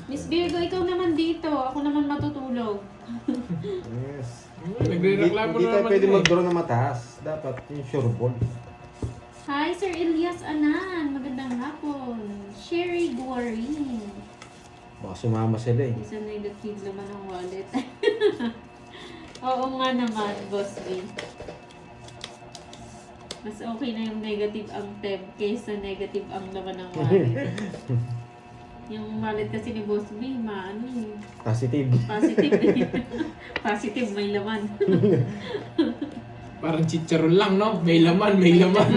Miss Virgo, ikaw naman dito. Ako naman matutulog. Yes. Nagre-reklamo Hindi na tayo naman pwede yun eh. mag-draw na mataas. Dapat yung sure ball. Hi, Sir Elias Anan. Magandang hapon. Sherry Guarin. Baka sumama sila eh. Isa negative naman ang wallet. Oo nga naman, Boss B. Mas okay na yung negative ang temp kaysa negative ang laman ng wallet. Yung wallet kasi ni Boss B, maano eh. Positive. Positive eh. Positive, may laman. Parang chicharon lang, no? May laman, may laman.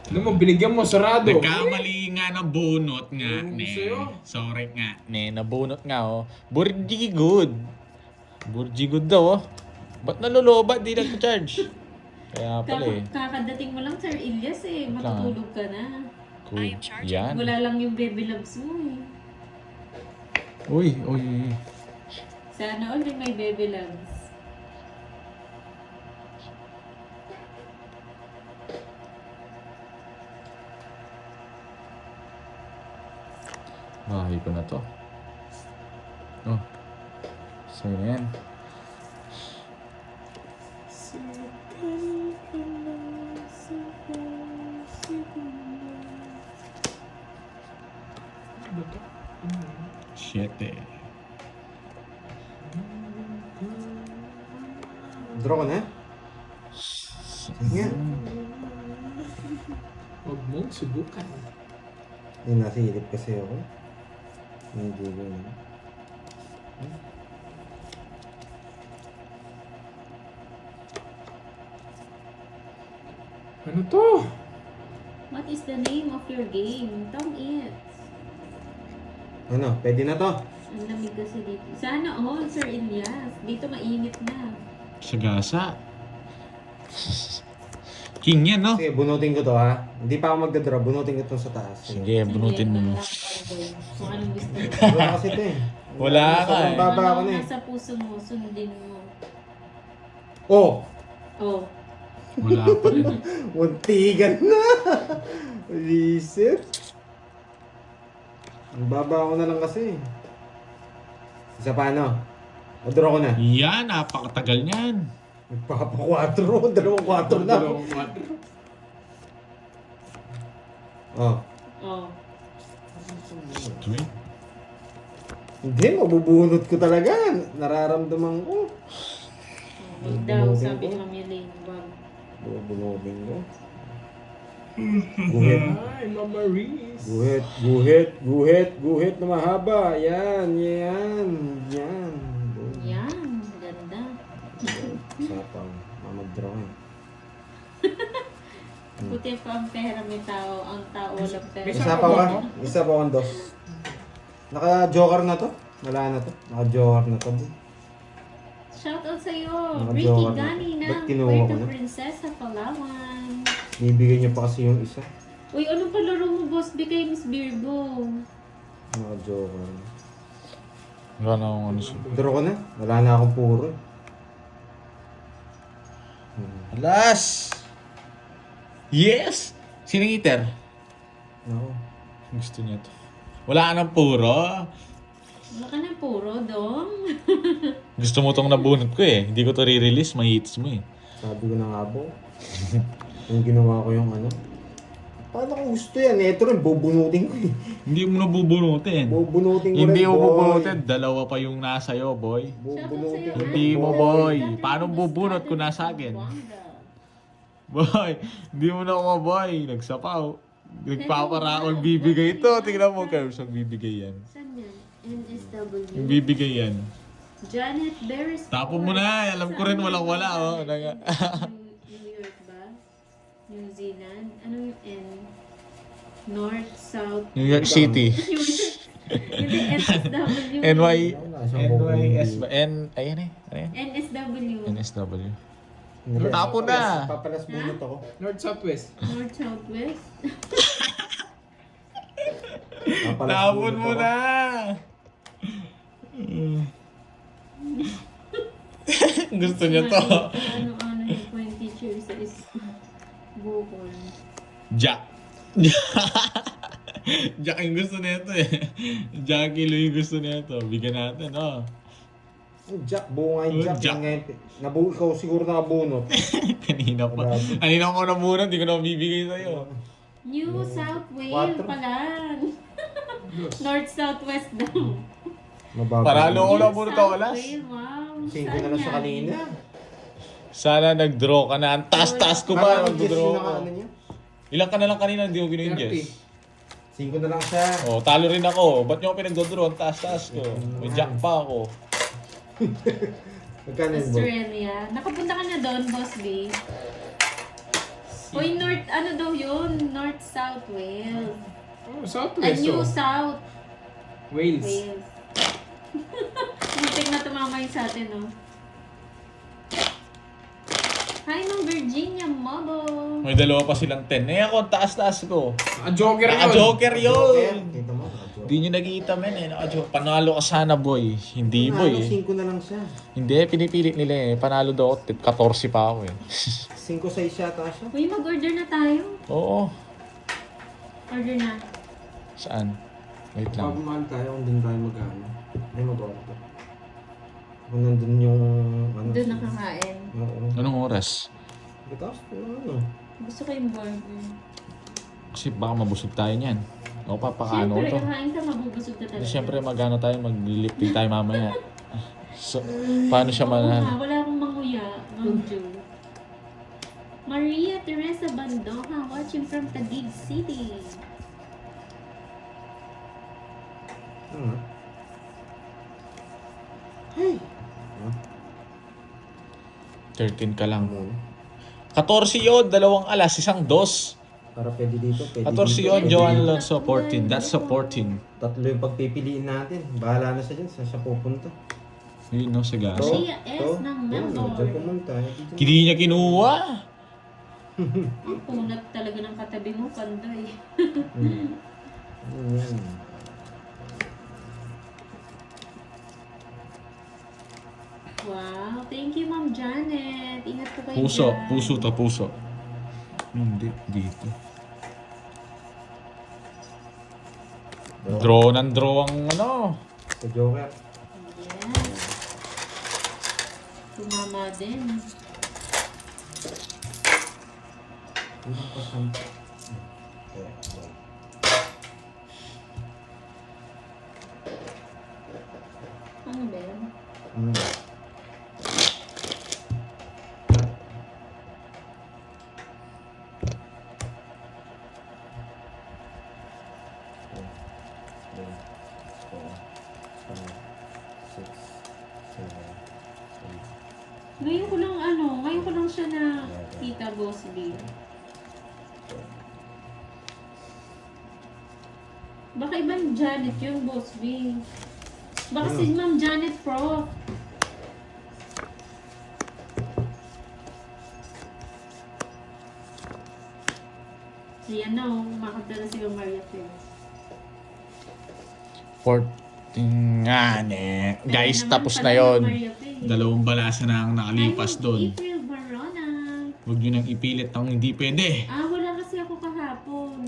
Ano mo, binigyan mo, sarado. Nagkamali nga na bunot nga, Oo, ne. sa'yo. Sorry nga, ne. Nabunot nga, oh. Burji good. Burji good daw, oh. Ba't nalolobat? Di nag-charge. Kaya pala eh. Kakadating mo lang, Sir Elias eh. Matutulog ka na. Cool. Yan. Wala lang yung baby loves mo eh. Uy, uy. Sana all may baby loves. Bahay ko na to. Oh. Sa'yo na yan. Shit eh. Draw ka na? Sige. Huwag mong subukan. Yung nasilip kasi ako. Hindi ko yun. Ano to? What is the name of your game? Tom it. Ano, pwede na to. Ang lamig kasi dito. Sana all, Sir Elias. Dito mainit na. Sagasa. King yan, no? Sige, bunutin ko to ha. Hindi pa ako magdadraw, bunutin ko to sa taas. Sige, bunutin mo. Kung anong gusto mo. Wala kasi ito eh. Wala ka Sobrang eh. baba ako Ano na eh. nasa puso mo, sundin mo. Oh! Oh. Wala pa rin. Muntigan na! Reset. Ang baba ako na lang kasi. Isa pa ano? O-draw ko na. Yan, napakatagal niyan. Nagpapa 4. Dalawang 4 na. Dalawang water. Oh. Oh. Tuwi. Hindi, mabubunot ko talaga. Nararamdaman ko. Wag daw, sabi ni Mami Lane. Wag. Bubunutin ko. Guhit. Ay, Mama Reese. Guhit, guhit, guhit, guhit na mahaba. Yan, yan, yan. Yan, ganda. Sapang, mamag-draw eh. Puti pa ang pera may tao. Ang tao walang pera. Isa pa ka? Isa pa akong dos. Naka-joker na to? Wala na to? Naka-joker na to. Shoutout sa'yo. Mga Ricky jowa na. Gani Ba't ng kinuha ko Puerto na? Princesa, Palawan. Bibigyan niyo pa kasi yung isa. Uy, anong palaro mo, Boss B, kay Miss Virgo? Naka-joker. Wala na akong ano siya. Draw ko na? Wala na akong puro eh. Alas! Yes! Sinong eater? Ako. Gusto niya to. Wala ka ng puro. Wala ka ng puro, Dong. Gusto mo tong nabunot ko eh. Hindi ko to re-release, may hits mo eh. Sabi ko na nga po. Yung ginawa ko yung ano. Paano kung gusto yan? Ito rin, bubunutin ko eh. Hindi mo nabubunutin. Bubunutin ko Hindi rin, mo boy. bubunutin. Dalawa pa yung nasa iyo, boy. Bubunutin ko. Hindi mo, boy. Paano bubunot kung nasa akin? Boy, hindi mo na ako, boy. Nagsapaw. Nagpaparaon bibigay ito. Tingnan mo, Kerbs, ang bibigay yan. Saan yan? NSW. Yung bibigay yan. Janet Beres. Tapon mo na. Alam ko rin walang-wala, oh. New York ba? New Zealand? Ano yung N? North, South. New York City. Hindi, NSW. NY. Wala siyang NYS bubunutin. ba? N, ayan eh. Ano yan? NSW. NSW. Nila- Tapon na. Papalas bunot ako. North Southwest. North, Southwest. Papalas Tapon bunot mo ako. na. Gusto niya to. Ano yung teacher sa bukol. Ja. Jack yung gusto nito eh. Jackie Lou yung gusto nito. Bigyan natin, oh. Jack, buo nga yung Oh, Jack. Jack. Ikaw siguro nakabunot. Kanina pa. Grabe. Kanina ko na muna, hindi ko na mabibigay sa'yo. New South Wales Quatro. pala. North Southwest daw. Mabagal. Paralo ko New lang muna ito, South alas. Wales, wow. 5 Saan na lang sa yan? kanina. Sana nag-draw ka na. Ang taas-taas ko pa. Parang guess Mag-draw yun ko. ang ano niya. Ilang ka na lang kanina, hindi ko ginuin 30. guess. 5 na lang siya. Oh, talo rin ako. Ba't nyo ako pinag-draw? Ang taas-taas ko. May jack pa ako. Magkano yun, boy? Australia. Nakapunta ka na doon, Boss B. Uy, North, ano daw yun? North South Wales. Oh, Ay, Southwest. New Oh. South Wales. Wales. Muntik na tumama yun sa atin, no? Hi, Ma'am Virginia Mobo. May dalawa pa silang 10. Eh ako, ang taas-taas ko. Joker yun. Naka-joker Joker. yun. Kita mo, naka-joker. Hindi nyo nakikita men eh. Naka-joker. Panalo ka sana boy. Hindi boy eh. 5 na lang siya. Hindi, pinipilit nila eh. Panalo daw ako. 14 pa ako eh. 5-6 yata siya. Uy, mag-order na tayo. Oo. Order na. Saan? Wait lang. Pagmahal tayo kung doon tayo mag-ano. Ay, mag-order. Kung nandun yung... Ano, Doon nakakain. Oo. Anong oras? Tapos, ano? Gusto ko yung burger. Kasi baka mabusog tayo niyan. Ako papakano Siyempre, to. kakain ka, mabubusog ka talaga. Siyempre magano tayo, maglilipting tayo mamaya. So, paano siya Oo man... nga, wala akong manguya, Ma'am Jo. Maria Teresa Bandoja, watching from Taguig City. Ano? Hey! 13 ka lang. Ano? 14 yun, 2 alas, 1 dos. Para pwede dito, pwede 14 dito. yun, Joan Alonso, 14. That's a 14. Tatlo yung pagpipiliin natin. Bahala na siya dyan. Saan siya pupunta? Yun no, sa gasa. Sia S ng Melbourne. Diyan pumunta. Hindi niya kinuha. Ang punat talaga ng katabi mo, Pandoy. Yan. Wow, thank you, Ma'am Janet. Ingat po kayo Puso, dyan. puso to, puso. Hindi, dito. Draw ng draw ang ano. Sa Joker. Yes. Tumama din. Ano pa sa... Ano ba yun? Ngayon ko lang siya na kita, Boss B. Baka ibang Janet yung Boss B. Baka si Ma'am Janet Pro. Ayan na, makakanta na si Maria Perez. 14 nga ne. Guys, Naman tapos pala na yung yon. Maria Perez. Dalawang balasa na ang nakalipas Ay, doon. April Barona. Huwag nyo nang ipilit ang hindi pwede. Wala kasi ako kahapon.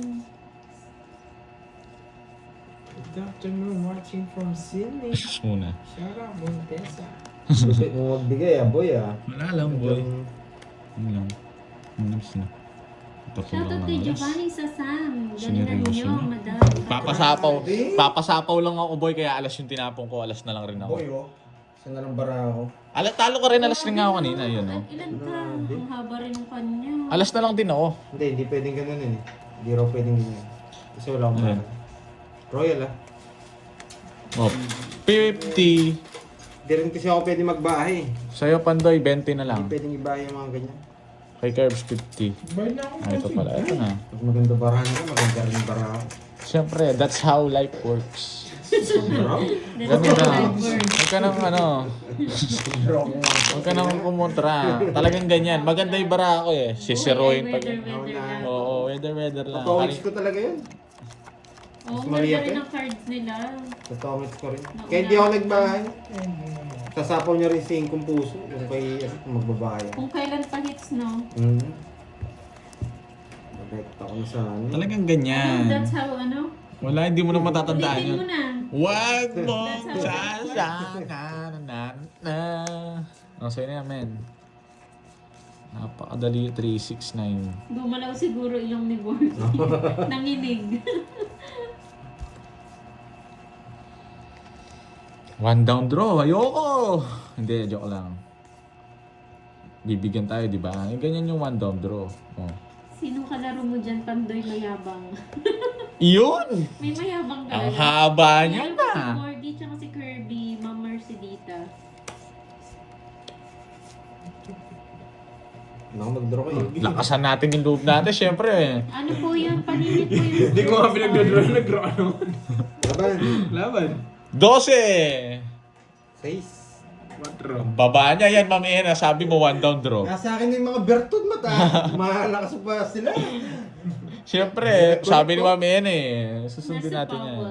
Good afternoon, watching from Sydney. Sus muna. Shout out, Montesa. Lupit mo magbigay boy Wala lang, boy. Yun lang. Miss na. Tatulong Shoutout lang kay alas. Giovanni Sasam. Galingan Sineryoso niyo, niya. madam. Papasapaw. Papasapaw lang ako, boy. Kaya alas yung tinapong ko. Alas na lang rin ako. Boy, oh. Saan na lang bara ako? Talo ka rin. Alas rin nga ako kanina. Yun, oh. Ilan ka? Ang haba rin ng kanya. Alas na lang din ako. Hindi pwedeng ganun eh. Hindi raw pwedeng ganyan. Kasi wala akong Ayan. bara. Royal Oh, 50. Hindi rin kasi ako pwede magbahay. Sa'yo, Pandoy, 20 na lang. Hindi pwedeng ibahay yung mga ganyan. Kay Curbs, 50. Bayad na ako. Ito pala. Ito na. Pag maganda barahan ka, maganda rin bara ako. Siyempre, that's how life works. Bro? Ganun na. Huwag ka nang ano. Bro, Huwag ka nang kumontra. Talagang ganyan. Maganda yung bara ako eh. Sisiroin pag... Weather lang. Oo, weather lang. Atomics ko talaga yun. Oo, Maria ganda rin pa? ang cards nila. Atomics ko rin. Kaya hindi ako nagbahay. Sasapaw niya rin si Ingkong Puso. Yung kay magbabahay. Kung kailan pa hits, no? Mabekta ko na sa ano. Talagang ganyan. That's how, ano? Wala, hindi mo na matatandaan Ulitin yun. mo na. Wag mo That's how it sasakanan na. Ang sa'yo na yan, men. Napakadali, 369. Gumalaw siguro ilong ni Borsby. Nanginig. One down draw, ayoko! Hindi, joke lang. Bibigyan tayo, di ba? Ganyan yung one down draw. Oh. Sino kalaro mo dyan, Pandoy mayabang? Iyon! May mayabang ka. Ang haba niya Meron na. Si Mordy tsaka si Kirby, Ma'am Mercedita. Naka mag-draw kayo. Lakasan natin yung loob natin, syempre. Ano po yan? Paninit po yung... Hindi ko nga pinagdadraw, nag-draw ano. Laban. Laban. 12! 6. 4. Baba niya yan, Ma'am Ena. Sabi mo, one down draw. Nasa akin yung mga Bertod mata. Malakas pa sila. Siyempre, sabi ni Ma'am Ena eh. Susundin natin yan.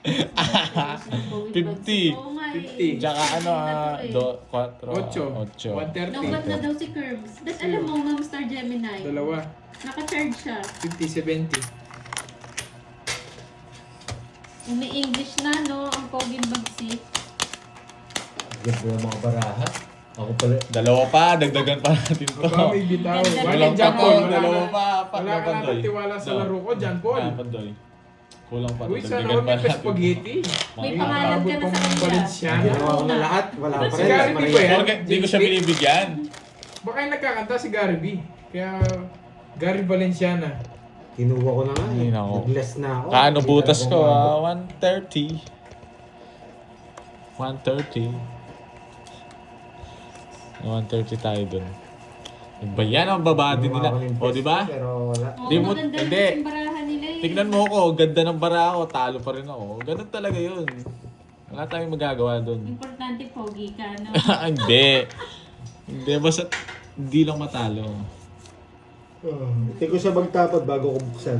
50. Oo nga eh. 50. Tsaka ano, Ocho. 4. 8. 130. Naubat na daw si Curbs. Ba't alam mo, Ma'am Star Gemini? Dalawa. Naka-charge siya. 50, 70. Umi-English na, no? Ang Poging Bagsik. Ganda ng mga baraha. Ako pala. Dalawa pa, dagdagan pa natin to. Aba, may bitaw. Ganda. Walang Kulang pa John to, Paul. dalawa pa. Wala ka na tiwala sa laro ko, John Paul. Pandoy. Kulang pa to, Uy, sana dagdagan all pa may natin. spaghetti. May pangalan ka na sa kanila. Valenciana. Ginawa ko na lahat. Wala pa Si rin. Gary Maria. Di ba yan? Hindi ko siya binibigyan. Baka yung nagkakanta si Gary B. Kaya Gary Valenciana. Kinuha ko na nga Ay, eh. nako. Nag-less na ako. Kaano Hindi butas talaga ko umabot. 130. 130 tayo dun. Iba yan ang babadi Kinuha nila. ko ng O, di ba? Pero wala. Oo, Di mo- maganda hindi. yung barahan nila eh. Tignan mo ako, ganda ng bara ako, talo pa rin ako. Ganun talaga yun. Wala tayong magagawa dun. Importante, pogi ka, no? Hindi. Hindi, basta hindi lang matalo. Hindi ko siya magtapad bago ko buksan.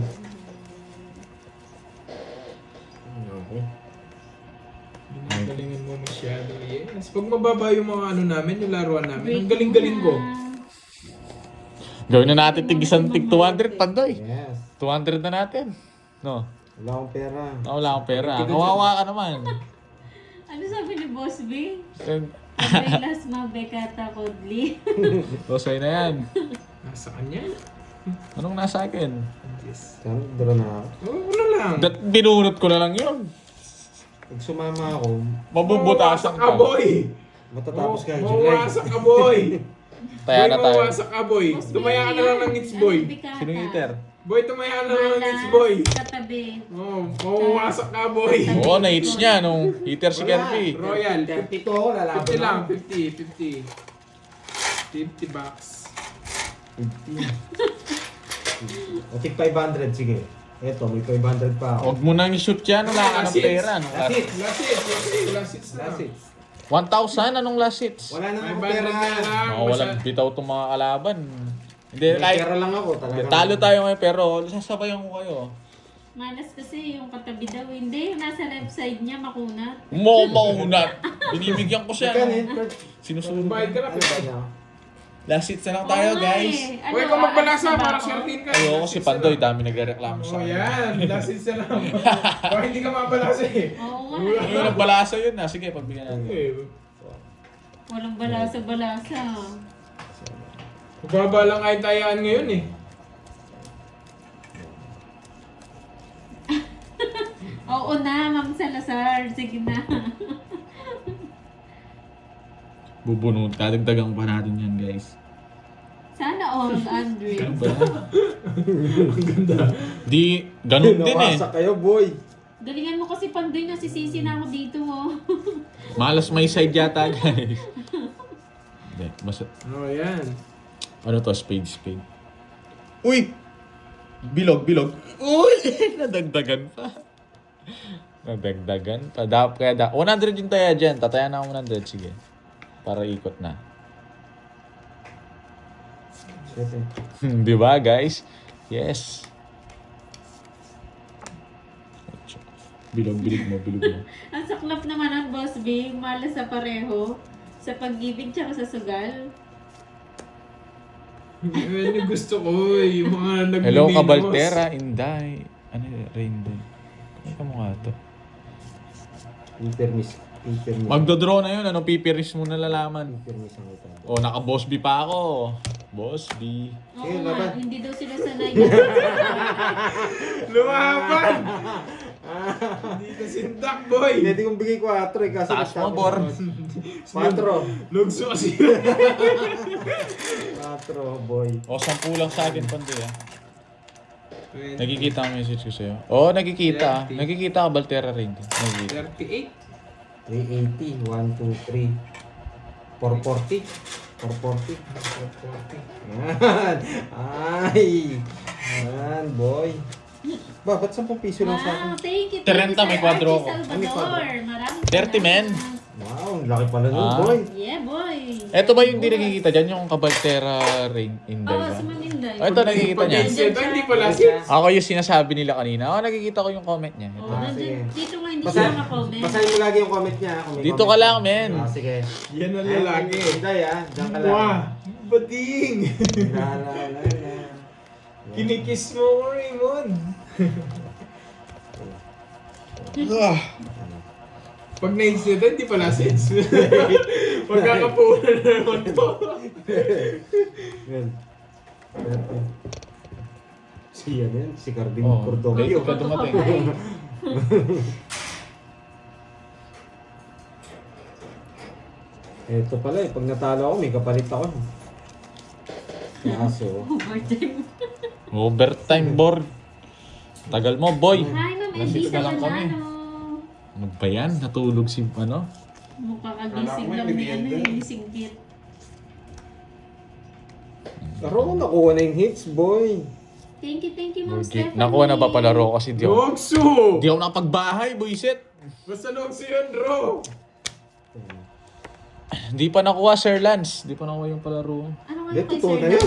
Okay. Galingan mo masyado. Yes. Pag mababa yung mga ano namin, yung laruan namin, ang galing-galing ko. Gawin na natin tig isang tig 200, Pandoy. Yes. 200 na natin. No? Wala akong pera. Wala akong pera. Kawawa ka naman. Ano sabi ni Boss B? And, Abelas mabekata kodli. Rosay na yan. Nasa kanya. Anong nasa akin? Yes. Saan? Draw na ako. Oh, ano lang. Binunot ko na lang yun. Pag sumama ako, Mabubutasan Mawawasak ka, ka. boy! matatapos ka July. Mawawasak ka, boy! Taya na tayo. Mawawasak ka, boy. Tumaya ka na lang ng hits, boy. Sino yung hitter? Boy, tumaya ka na lang ng hits, boy. Katabi. Oh, mawawasak ka, boy. Oo, na-hits niya nung hitter si Kirby. Royal. 32 ako, lalaban 50 lang, ako. 50. 50 bucks. 50. O, tig 500, sige. Eto, may 500 pa ako. Huwag mo nang i-shoot yan. Wala ka ng pera. Anong Last hits. Last hits. Last hits na. Last hits. 1,000? Anong last hits? Wala na akong 500 pera. na lang. Mga walang bitaw itong mga kalaban. Hindi, May kahit pera lang ako talaga. talo tayo ngayon pero sasabayan ko kayo. Malas kasi yung katabi daw. Hindi, yung nasa left side niya, makunat. Maunat. Binibigyan ko siya. Magkano no? yun? Sinusunod. Bayad ka na, Ano ba niya? Last hits na lang tayo, Oo nga guys. eh. Ano, Huwag kang magbalasa aalis na ba para ako? swertin ka. Ayoko Last si hits na Pandoy, lang. dami nagre-reklamo sa Oh, akin. yan. Last hits na lang. Baka hindi ka mabalasa eh. Oo nga Yung eh. nagbalasa yun na. Sige, pagbigyan natin. Eh, Walang balasa-balasa. Mababa lang kahit tayaan ngayon eh. Oo na, Ma'am Salazar. Sige na. Bubunod. Kadagdagan pa natin yan, guys. Sana all, Andre. Ganun ba? Di, ganun din eh. Nawasak kayo, boy. Galingan mo kasi Pandoy, nasisisi na ako dito, oh. Malas may side yata, guys. Hindi, Oh, yan. ano to? Spade. Uy! Bilog. Uy! Nadagdagan pa. Nadagdagan pa. Kaya 100 yung taya dyan. Tataya na ako 100. Sige. Para ikot na. Siyete. Di ba, guys? Yes. Bilog mo. Ang saklap naman ang Boss B, malas sa pareho. Sa pag-ibig tsaka sa sugal. Yan yung gusto ko eh. Yung mga nagbibigay Hello, na Kabaltera, Inday. Ano yun? Rainbow. Ay, kamukha to. Pipermis. Magdodraw na yun, ano, pipiris mo na lalaman. Pipermis ang ito. Oh, naka-boss B pa ako. Boss B. Oo Sige, nga, laban. hindi daw sila sanay. Lumaban! Hindi ka sintak, boy! Pwede kong bigay 4 eh, kasi Taas mo, Bor. 4. Lugso kasi. 4, boy. O, 10 lang sa akin, Pandoy, ah. Nakikita ang message ko sa'yo. Oo, nakikita. 30. Nakikita ka, Baltera Ring. Nakikita. 38. 380. 1, 2, 3. 440. 440. 40. Yan. Ay. Yan, boy. Ba, ba't 10 piso lang sa akin? Wow, thank you. 30 may kwadro ako. Archie Salvador. Maraming 30 men. Wow, ang laki pala nun, Ah. boy. Yeah, boy. Eto ba yung hindi nakikita dyan? Yung Kabaltera Ring Inday Oo, ba? si Ma'am Inday. Oh, ito nakikita niya. Ito hindi pala sis. Ako yung sinasabi nila kanina. Oh, nakikita ko yung comment niya. Ito. Oo, nandyan. sige. Dito nga hindi Basa- siya maka-comment. Basahin mo lagi yung comment niya. kung may Dito comment ka lang, siya. men. Ah, sige. Yan ang lalaki. Hinday, Diyan ka lang. Wah! Bading! La, la, la, la. Kinikis mo ko, Raymond. Pag naisip ito, hindi pala sense. Magkakapunan na naman to. Yan. Si ano yan, si Cardin Oh, Cordovio. dito ka dumating. Ito pala pag natalo ako, may kapalit ako. Kaso, Overtime. Overtime board. Tagal mo, boy. Hi, Ma'am Lasik Elisa na lang kami. Candano. Ano ba yan? Natulog si, ano? Mukha kagising lang ni ano eh, singgit. Aro, nakuha na yung hits, boy. Thank you, Ma'am Stephanie. Nakuha na ba pala ro kasi di ako. Logso! Di ako nakapagbahay, boyset. Basta logso yun, bro! Di pa nakuha, Sir Lance. Di pa nakuha yung palaro. Ano nga Hindi, yung kay totoo Sir na yun.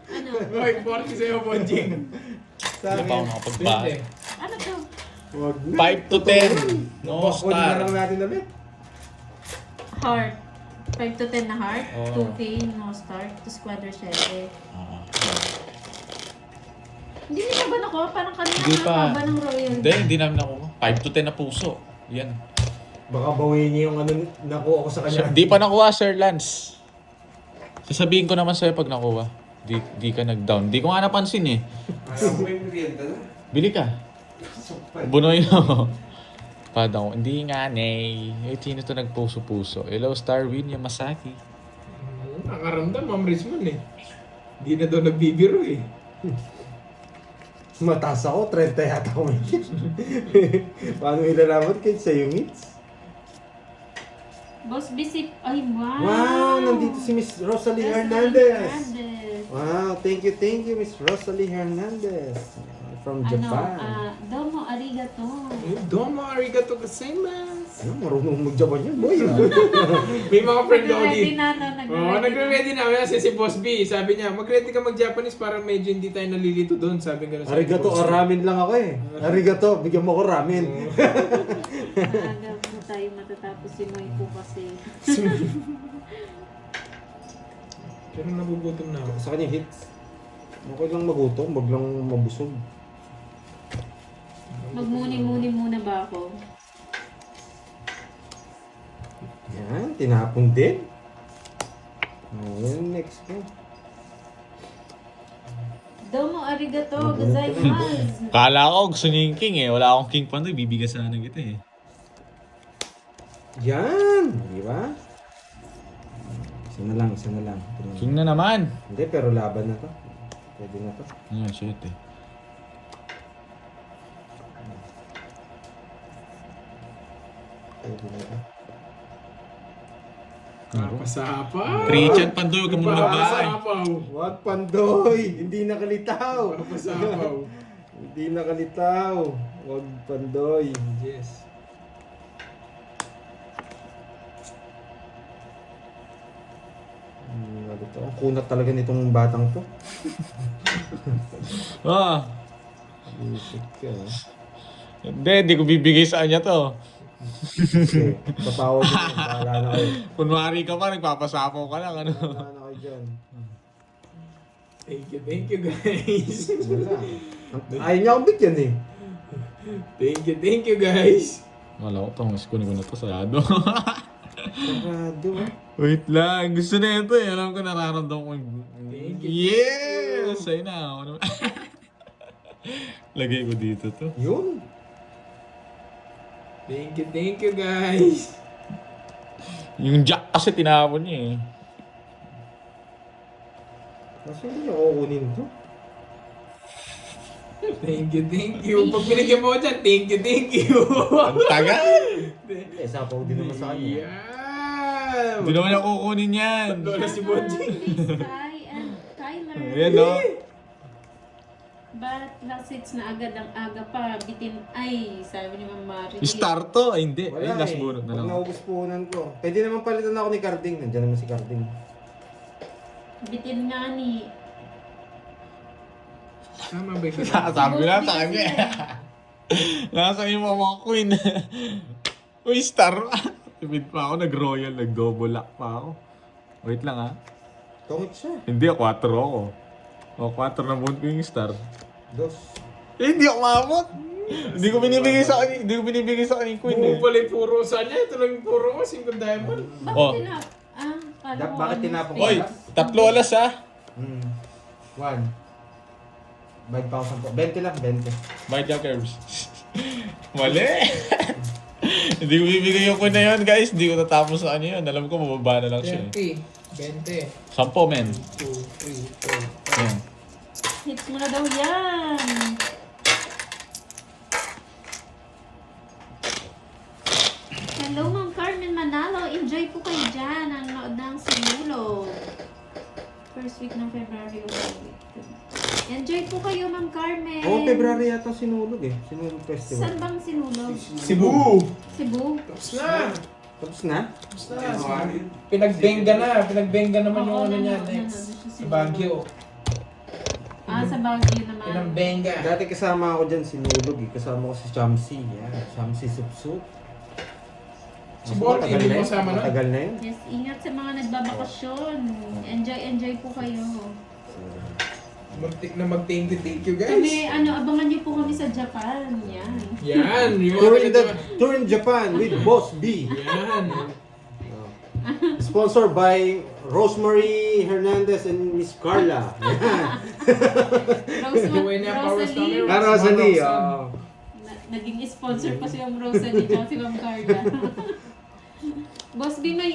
Ano? Hoy, 40 sa'yo, Bonjing. Sa Di pa ako akin, nakapagbahay. Ano to? wag na. 5 to 10. No Bakod na star. lang natin ulit. Heart. 5 to 10 na heart. Oo. 2K, no start. To squadron 7. Ah. Hindi nila ba nakuha? Parang kanina Hindi ang pa. haba ng royal. Hindi namin nakuha. 5 to 10 na puso. Yan. Baka bawiin niyo yung ano nakuha ko sa kanya. Di pa nakuha, Sir Lance. Sasabihin ko naman sa'yo pag nakuha. Di ka nag-down. Di ko nga napansin eh. Alam mo yung merienda na. Bili ka. Bunoy na. Pada ko. Hindi nga, Nay. Eh, sino to nagpuso-puso? Hello, Starwin Yamasaki. Nakaramdam, Ma'am Rizman eh. Hindi na daw nagbibiro eh. Mataas ako, 30 yata ako may hits. Paano ilalaman kahit sa yung hits? Boss Bisip. Ay, wow. Wow, nandito si Miss Rosalie Hernandez. Wow, thank you, Miss Rosalie Hernandez. From Japan. Domo arigato. Domo arigato gozaimasu. Ano, marunong mag-Japan yan, boy. May mga friend ako Nagre-ready din. na, no? Oo, nagre-ready na. Kasi si Boss B, sabi niya, mag-ready ka mag-Japanese para medyo hindi tayo nalilito doon. Sabi ko na sa Arigato, Boss B. ramen lang ako eh. Arigato, bigyan mo ko ramen. Maaga mo tayo matatapos si Moy po kasi. Pero nagugutom na ako. Sa kanya hits. Okay lang magutom, wag lang mabusog. Magmuni-muni muna ba ako? Yan, tinapon din. Yan, next ko. Domo arigato gozaimasu. Kala ko gusto niya yung king eh. Wala akong king pa doon. Bibigas sana kita eh. Yan, di ba? Isa na lang, isa na lang. King na naman. Hindi, pero laban na to. Pwede na to. Ayan, shit eh. Pwede na to. Papasapaw. Christian Pandoy, huwag ka muna magbahay. Papasapaw. Wag pandoy, hindi nakalitaw. Papasapaw. Hindi nakalitaw. Wag pandoy. Yes. Nalito. Ang kunat talaga nitong batang to. Ah, Isip ka. hindi ko bibigay sa kanya to. Okay, tatawag mo. Bahala na kayo. Kunwari ka pa, nagpapasapaw ka lang. Ano? Bahala na kayo dyan. Thank you guys. Wala. Ayaw niya akong bigyan eh. Thank you guys. Wala ko, tangos ko na to sayado. Sarado ah. Wait lang, gusto na ito eh. Alam ko nararamdaman ko. Thank you. Yes! Sa'yo na ako naman. Lagay ko dito to. Yun. Thank you guys. Yung jack kasi tinapon niya eh. Kasi hindi niya kukunin to. Thank you. Pag binigyan mo ko dyan, thank you. Ang tagal! Eh, sapaw din naman sa kanya. Yeah. Hindi naman niya kukunin yan. Lola si Bonji. Sky and Tyler. Ayan no. But last hits na agad ang aga pa. Bitin ay, sabi ni Ma'am Mari. Star to? Ay hindi. Ay, Wala last eh. bunot na Pag lang. naubos puhunan ko. Pwede naman palitan ako ni Carding. Nandiyan naman si Carding. Bitin nga ni. Tama ba yun? Sabi na sa kanya. Nasa iyo mga queen. Uy, star. Tipid pa ako. Nag-royal. Nag-double lock pa ako. Wait lang ha. Tungit siya. Hindi, 4 ako. O, 4 na bunt ko yung star. Dos. Eh, hindi ako maabot. Hindi ko binibigay sa kanya. Hindi ko binibigay sa kanya yung queen Buo eh. pala yung puro sa niya. Ito lang yung puro ko. 5 diamond. Bakit Oh. tinap? Kala ko Bakit ano, tinapong space. Oy, 3 alas ha. 1. 5,000 po. 20 lang, 20. Bayad yung curves. Mali. Hindi ko bibigay yung queen na yun, guys. Hindi ko tatapos sa kanya yun. Alam ko, mababa na lang siya eh. 20. 10, men. 2, 3, 4, Yan. Hits mo na daw yan. Hello, Ma'am Carmen Manalo. Enjoy po kayo dyan ang nood ng Sinulog. First week ng February. Enjoy po kayo, Ma'am Carmen. Oo, February yata sinulog eh. Sinulog festival. Saan bang Sinulog? Cebu. Cebu? Tapos na. Tapos na? Tapos na. Pinagbenga naman yung ano niya next. Sa Baguio. Sa Baguio naman. Pinagbenga. Dati kasama ako dyan sinulog eh. Kasama ko si Chamsi. Yan. Chamsi Supsup. Si Borky, hindi mo kasama na? Matagal na yun. Yes, ingat sa mga nagbabakasyon. Enjoy po kayo. Magtik na mag-thank you guys. Kami, abangan niyo po kami sa Japan. Yan. Yan. Yung Tour in Japan with Boss B. Yan. Sponsored by Rosemary Hernandez and Miss Carla. Buhay na powers kami. Rosalie. Rosalie. Naging sponsor pa si Ma'am Rosalie at si Ma'am Carla. Boss B, may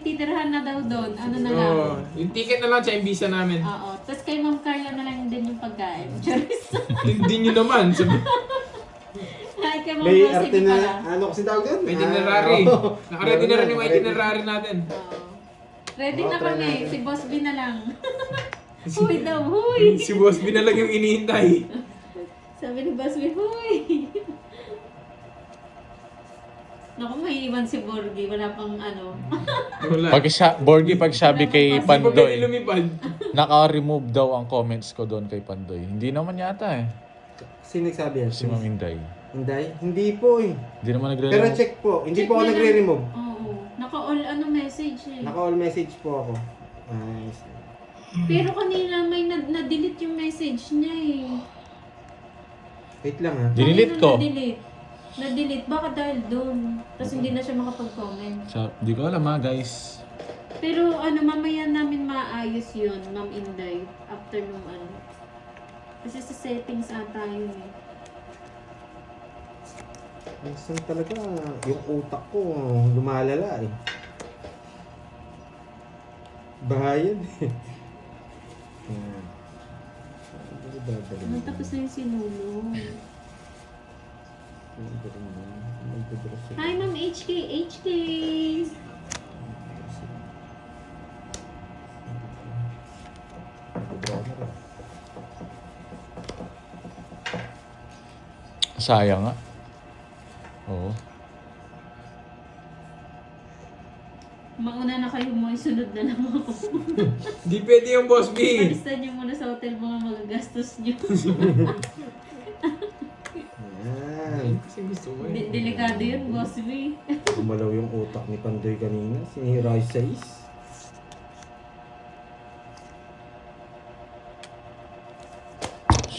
titirhan na daw doon. Ano na lang? Oh, yung ticket na lang sa visa namin. Oo. Tapos kay Ma'am Carla na lang din yung pagkain. Charis. Hindi nyo naman. Sabi, Ay, kay Ma'am May Rosalie pala. ano kasi tawag yun? itinerary. oo. Nakaready na rin yung itinerary natin. Oo. Ready na try kami. natin. Si Boss B na lang. Huy daw, huy! Si Boss B na lang yung inihintay. Sabi ni Boss B, huy! Naku, may iwan si Borgie. Wala pang ano. Wala. Borgie, pag sabi kay Hindi pa pwede Pandoy, lumipad. naka-remove daw ang comments ko doon kay Pandoy. Hindi naman yata eh. Sino nagsabi yan? Si Ma'am Inday. Hindi po eh. Hindi naman Pero nagre-remove. check po. Hindi Check po ako na lang. nagre-remove. Oo. Naka-all message eh. Naka-all message po ako. Nice. Pero kanina may na-delete yung message niya eh. Wait lang ha. Dinilit Kanina ko. Na-delete. Baka dahil doon. Tapos hindi na siya makapag-comment. Di ko alam ha, guys. Pero mamaya namin maayos yun, Ma'am Inday. After nung Kasi sa settings ata yun eh. Minsan talaga, yung utak ko lumalala eh. Bahayan eh. Yan. Tapos na yung sinulong. Hi, Ma'am HK! HK! Sayang nga. Oo. Mauna na kayo mo, sunod na lang ako. Di pwede yung Boss B. Alisan niyo muna sa hotel mga magagastos niyo. Yan. Kasi gusto ko Delikado yun, Boss B. Gumalaw yung utak ni Pandoy kanina. Sinira yung size.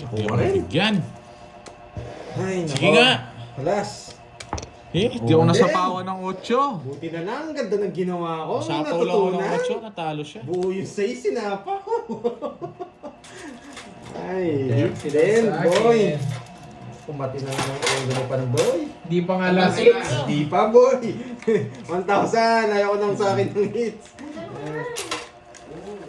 Hindi ako rin. nabigyan. Ay, Sige nako. nga. Alas. Hindi ako nasapawan ng 8. Buti na lang, ang ganda ng ginawa ko. May Sapaw lang ako ng natutunan. 8, natalo siya. Buo yung 6, sinapa ko. Ay, Thanks, then, sa boy. akin. Pumati na naman ang ulo pa boy. Di pa nga last week. Hindi pa, boy. 1,000. Ayaw ko nang sa akin ng hits.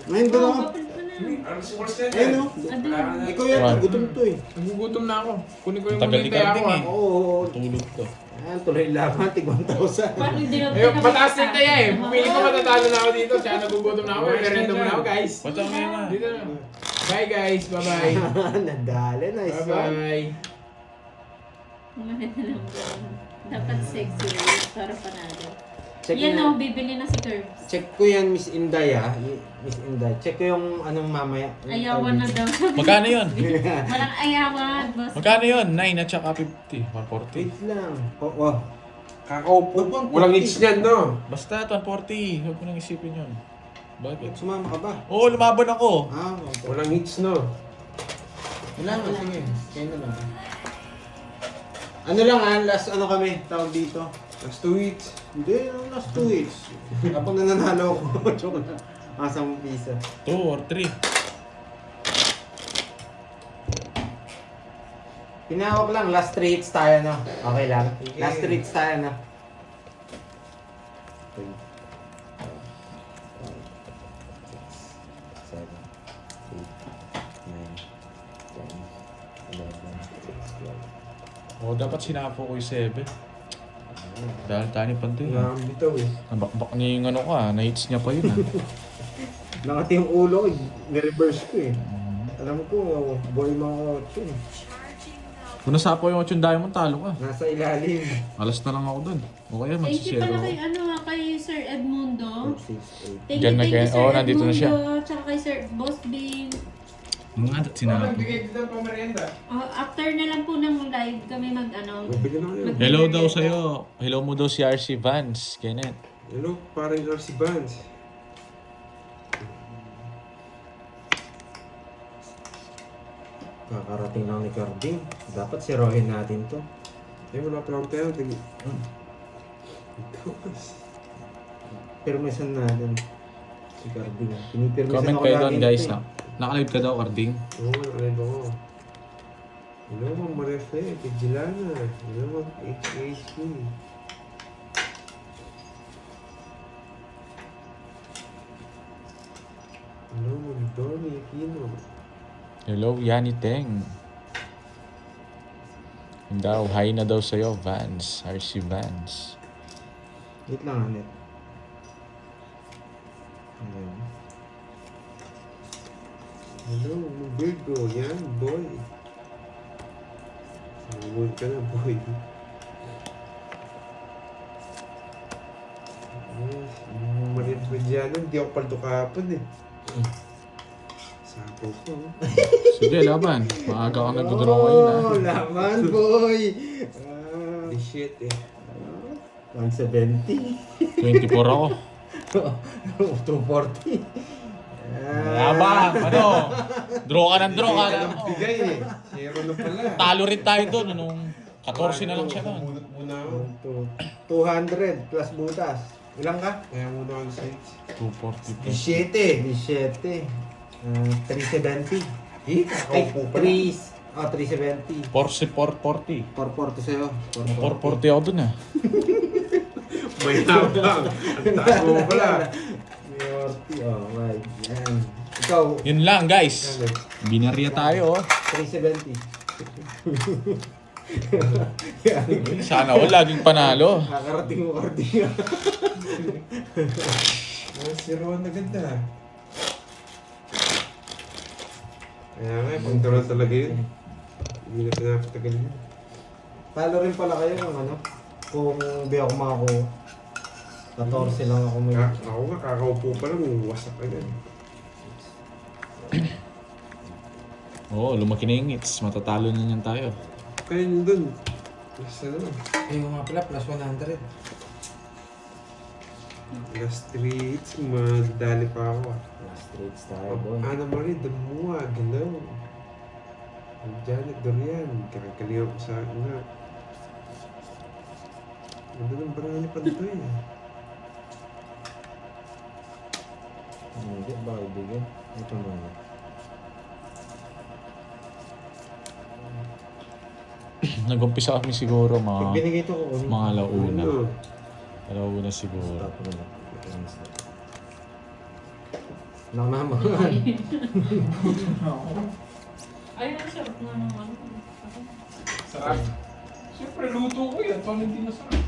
Ngayon doon ako. Open ko na. Ano si Boss Ted? Ayun, no? Wala ka na. Ikaw yan, One. gutom to eh. Nagugutom na ako. Kunin ko yung Tagal ni muna yung Carding ako. eh. Oo. Tulog to. Ayan, tuloy laban. Tig 1,000. Parang hindi na Eh, mataas na yung taya eh. Pumili ko matatalo na ako dito. Tsaka nagugutom na ako. Merenda muna ako guys. Patang na yun Dito na. Bye guys. Bye-bye. Nadali. Nice one. Bye-bye. Maganda lang ba? Dapat sexy para panalo. Check Yan na. o, bibili na si Curbs. Check ko yan, Miss Inday ah. Miss Inday. Check ko yung anong mamaya. Ayawan na daw. Magkano yun? Walang ayawan, boss. Magkano yun? 9 at saka 50. 140. Wait lang. Oh, wow. Kakaupo. Walang hits niyan, no? Basta 140. Huwag mo nang isipin yun. Bakit? Sumama ka ba? Oo, lumaban ako. Ah, okay. Walang hits, no? Wala nga, sige. Kaya na lang. Ano lang ah, last ano kami, tawag dito. Last 2 hits. Hindi, last 2 weeks. Kapag nananalo ako, joke na. Asang piso. 2 or 3. Pinawag lang, last 3 hits tayo no. Okay lang. Sige. Last 3 hits tayo no. 7, 8, 9, 10, 11, 12. Oo, dapat sinapo ko yung 7. Dahil tani pa din. Wala kang bitaw eh. Nabakbak niya yung ano ka, na-hits niya pa yun ah. Nakati yung ulo ko, ni-reverse ko eh. Alam ko, boy mga 8 eh. Kung nasapo yung 8 diamond, talo ka. Nasa ilalim. Alas na lang ako dun. O kaya Thank you magsisero pala ako. kay, kay Sir Edmundo. 6, 8. Thank Diyan you, na thank you, kayo. Sir Oo, nandito na siya. Edmundo. Tsaka kay Sir Boss Bean. Mga sinapo. Nagbigay dito ng pamerienda. After na lang po ng live kami Bili na kayo. Hello daw sa'yo. Hello mo daw si RC Vance, Kenneth. Hello, parang RC Bands. Kakarating lang ni Carding. Dapat sirohin natin to. Eh, wala pa lang pera. Ito. Permisan natin. Si Carding. Pinipirmisan Comment ako kayo lagi doon nito guys eh. na. Nakalive ka daw, Carding. Oo, nakalive ako. Hello, Ma'am Marife. Tigilana. Hello, Ma'am HHP. Hello, Ma'am Tony Aquino. Hello, Yani Teng. Yun daw, hi na daw sa'yo, Vance. RC Vance. Wait lang, Anet. Ayan. Hello, Ma'am Virgo. Yan, boy. Sabuhin ka na, boy. Yes, Marian Mediano, hindi ako paldo kahapon eh. Sapo ko. Sige, laban. Maaga ka nag-draw ngayon ah. Oh, laman, boy! Holy shit eh. 170. 24 ako. 240. Laban, ano? Draw ka ng draw ka. Alam bigay eh. Zero na pala. Talo rin tayo doon. Anong 14 na lang siya doon. Bumunot muna ako. 200 plus butas. Ilang ka? Kaya muna ako sa hits. 240 plus. 17. 370. Eh, Ay, kakaupo pala. 370. 440. 440 sa'yo. 440 ako doon ah. May tabang. Ang taas mo pala. 40. Oh, right. Yan. Ikaw, Yun lang guys. Binarya tayo oh. 370. Sana all laging panalo. Nakarating mo Carding. Zero na ganda. Kaya nga, pang talaga yun. Hindi na pinapatagal yun. Talo rin pala kayo ng ano? Kung di ako makakuha. 14 lang ako may... Ako nga, kakaupo pa lang, wasak ka yan. Oo, lumaki na yung hits. Matatalo na niyan tayo. Kaya nyo dun. Plus ano? Ayun nga pala, plus 100. Last 3 hits, madali pa ako. Last trades tayo, boy. Ana Marie, damuag. Hello. Janet Dorian. Kakakaliw ko sa akin nga. Ganda ng barangay pa dito eh. Hindi, baka ibigay. Ito muna. Nag-umpisa kami siguro Pag binigay ito ko, mga alauna. Ano? Alauna siguro. Tapos na. Nakamama. Ay, ang sarap nga naman. Sarap. Siyempre, luto ko yan. Paano hindi masarap?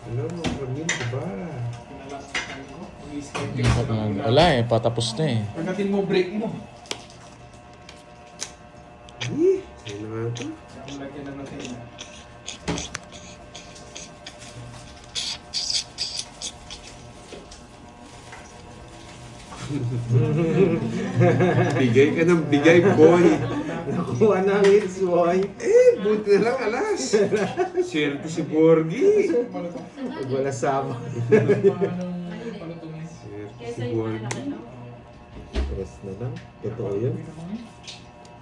Hello, Ramil, diba? Pinalasakan ko. Mag-i-schedule. Wala eh, patapos na eh. Pagdating mo, break mo. Eh, sa'yo na nga ito. Kaya mo lagyan na natin na. Bigay ka ng bigay, boy. Nakuha na ang hits, boy. Eh, buti na lang alas. Swerte si Borgie. Pag wala sama. Swerte Kesa si yung Borgie. malaki, no? Rest na lang. Totoo yun.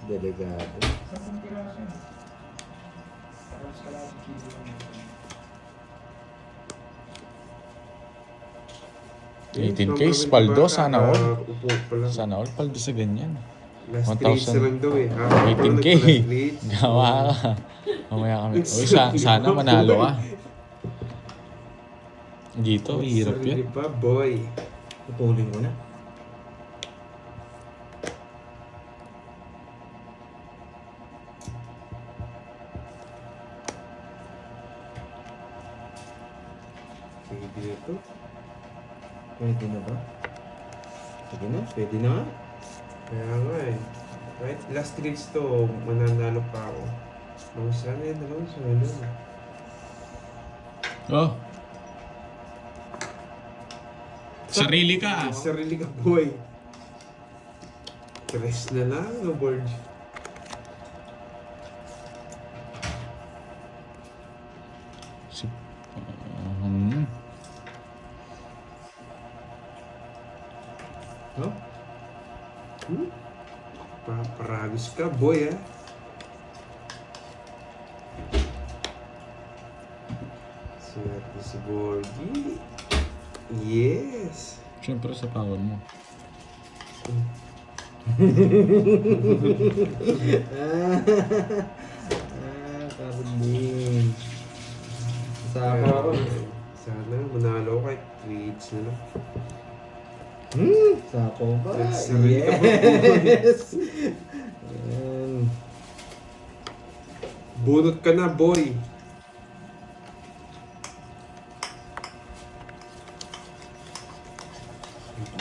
Delegado. 18K, paldo, sana all. Upo pa lang. Sana all, paldo sa ganyan. Last 1,000. trades na lang daw eh. 18K. Gawa ka. Mamaya kami. Uy, sana manalo ka. Dito, hirap Sarili yan. pa, boy. Pupulin ko na. Sige dito. Pwede na ba? Sige na, pwede na nga. Kaya nga eh. Right? Last trades to, mananalo pa ako. Mga sana yun na lang, sana. Oh. Sarili ka. Sarili ka, boy. Tres na lang, no board. Si, No? Paragos ka, boy, ah. Swerte si Borgie. Yes. Siyempre sa power mo. Karabin. Sama ako. Sana manalo ko kahit trades na lang. Sapo ba? Sarili ka pa, Yes! Ayan. Bunot ka na, boy.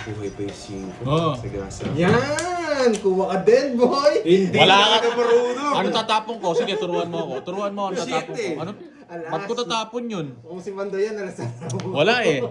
Buhay pa yung 5. Oo. Sa gasa. Yan! Kuha ka din, boy! Hindi Wala ka marunong. Ano tatapon ko? Sige, turuan mo ako. Turuan mo ano tatapon ko. Shit, eh. Ano? Alas. Ba't ko tatapon yun? Kung si Mando yan, alas na. Wala eh.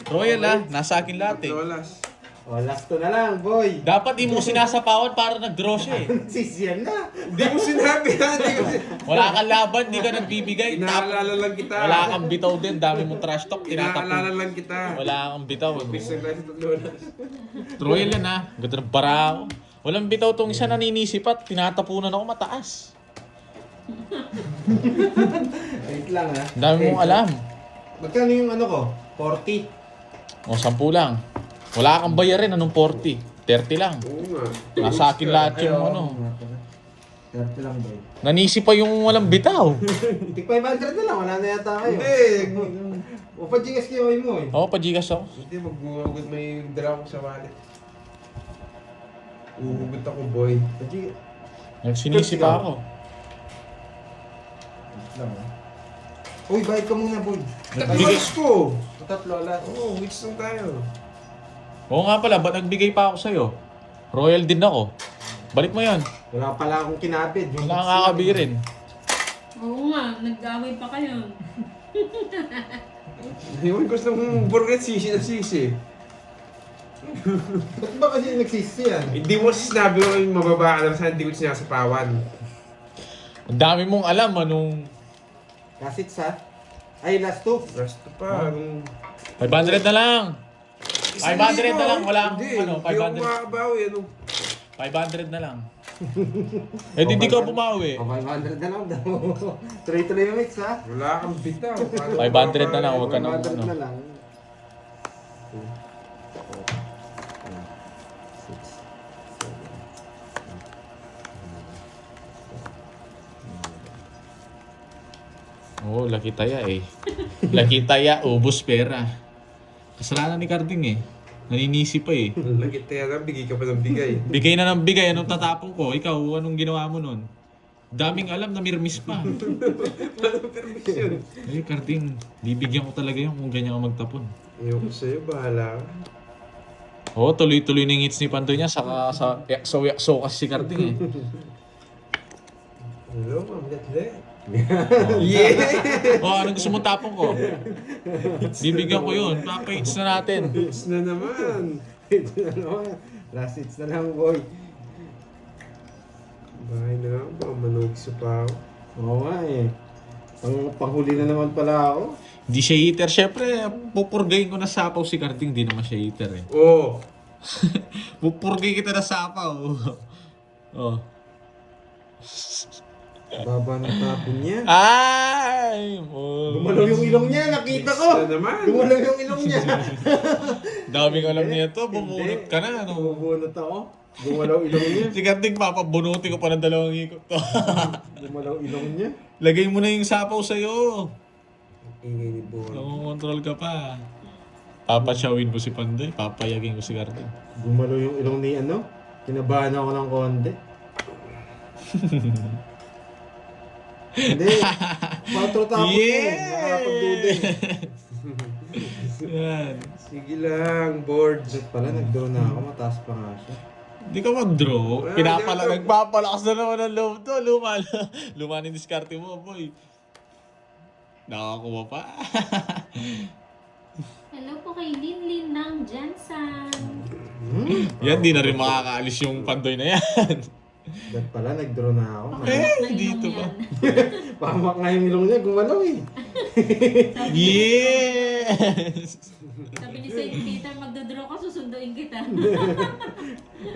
Royal ah, nasa akin lahat eh. Lolas. O, last to na lang, boy! Dapat di mo sinasapawan para nag-draw siya eh. Sisiyan na! Hindi mo sinabi ha. Hindi mo sinabi. Wala kang laban, di ka nagbibigay. Inaalala lang kita. Wala kang bitaw din, dami mong trash talk, Inaalala tinatapon. lang kita. Wala kang bitaw. Bisa na sa Lolas. Royal yan ah, ganda ng bara ako. Walang bitaw tong isa naninisipat, tinatapunan ako mataas. Wait lang, ha? Ang dami mong alam. Magkano yung ano ko? 40? O, 10 lang. Wala kang bayarin, anong 40? 30 lang. Oo nga. Nasa akin lahat yung Ayaw. ano. 30 lang, boy. Nanisi pa yung walang bitaw. Tig 500 na lang, wala na yata kayo. Hindi. O, pa-Gcash kayo mo eh. Oo, pajigas ako. Hindi, maghuhugot may dala ko sa wallet. Uhugot ako, boy. Pa-Gcash. Nagsinisi pa ako. Lang, ha? Uy, bayad ka muna, boy. Nagbigay. Ayos ko! Tatlo, last. Oo, which lang tayo. Oo nga pala, ba't nagbigay pa ako sa'yo? Royal din ako. Balik mo yan. Wala pala akong kinabid. Yung Wala kang kakabirin. Oo nga, nag-away pa kayo. Ewan ko sa burger sisi na sisi. Ba't ba kasi nagsisi yan? Hindi mo sinabi ko yung mababa ka na sana hindi ko sinasapawan. Ang dami mong alam, anong... Kasit sa? Ay, last two. Resto pa. 500 na lang! 500 na lang, wala akong Hindi, ano, Hindi ako 500. makakabawi. Ano? 500 na lang. Eh, hindi ka bumawi. O, 500 na lang daw. Tuloy-tuloy yung mix, ha? Wala kang bitaw. 500 na lang, huwag ka na 500 ano. na lang. 6, 7, Oo, laki taya eh. Laki taya, ubos pera. Kasalanan ni Carding eh. Naninisi pa eh. Lagit tayo na, bigay ka pa ng bigay. Bigay na ng bigay, anong tatapon ko? Ikaw, anong ginawa mo nun? Daming alam na mirmis pa. Permission. Ay, Carding, bibigyan ko talaga yun kung ganyan ako magtapon. Ayoko sa'yo, bahala ka. Oo, tuloy-tuloy na yung hits ni Pandoy niya, saka sa yakso kasi si Carding eh. Hello, Ma'am Letlet. Yeah! Oh, anong gusto mo tapon ko? Bibigyan ko yun, papa-hits na natin. Hits na naman. Hits na naman. Last hits na lang, boy. Bahay na lang, baka manugso pa ako. Oo nga eh. Panghuli na naman pala ako. Hindi siya hitter, syempre, pupurgayin ko na sapaw si Carding, di naman siya hitter eh. Oh! Pupurgay kita na sapaw. Oh. Baba ng tapon niya. Ay! Gumalaw yung ilong niya, nakita ko. Hits na naman. Gumalaw yung ilong niya. Daming alam niya to, bumunot ka na. Ano? Bubunot ako. Gumalaw ilong niya. Si Carding, papabunutin ko pa ng 2 ikot to. Gumalaw ilong niya. Lagay mo na yung sapaw sa'yo. Ingay ni Bor. Nakukontrol ka pa. Papasyawin mo si Pandoy, papayagin ko si Carding. Gumalaw yung ilong ni ano. Kinabahan ako ng konti. Hindi. 4 tapon Yeah! Nakakapagduda. Yan. Sige lang, board. Pala, nag-draw na ako. Mataas pa nga siya. Hindi ka mag-draw. Ah, Nagpapalakas na naman ang loob to. Luma ng diskarte mo, boy. Nakakuha pa. Hello po kay Linlin ng Jensen. Yan, di na rin makakaalis yung Pandoy na yan. Dahil pala, nag-draw na ako. Dito ba? Pahamak nga yung ilong niya. Gumalaw eh. Yes! Sabi ni Saint Peter, magdodraw ka, susunduin kita.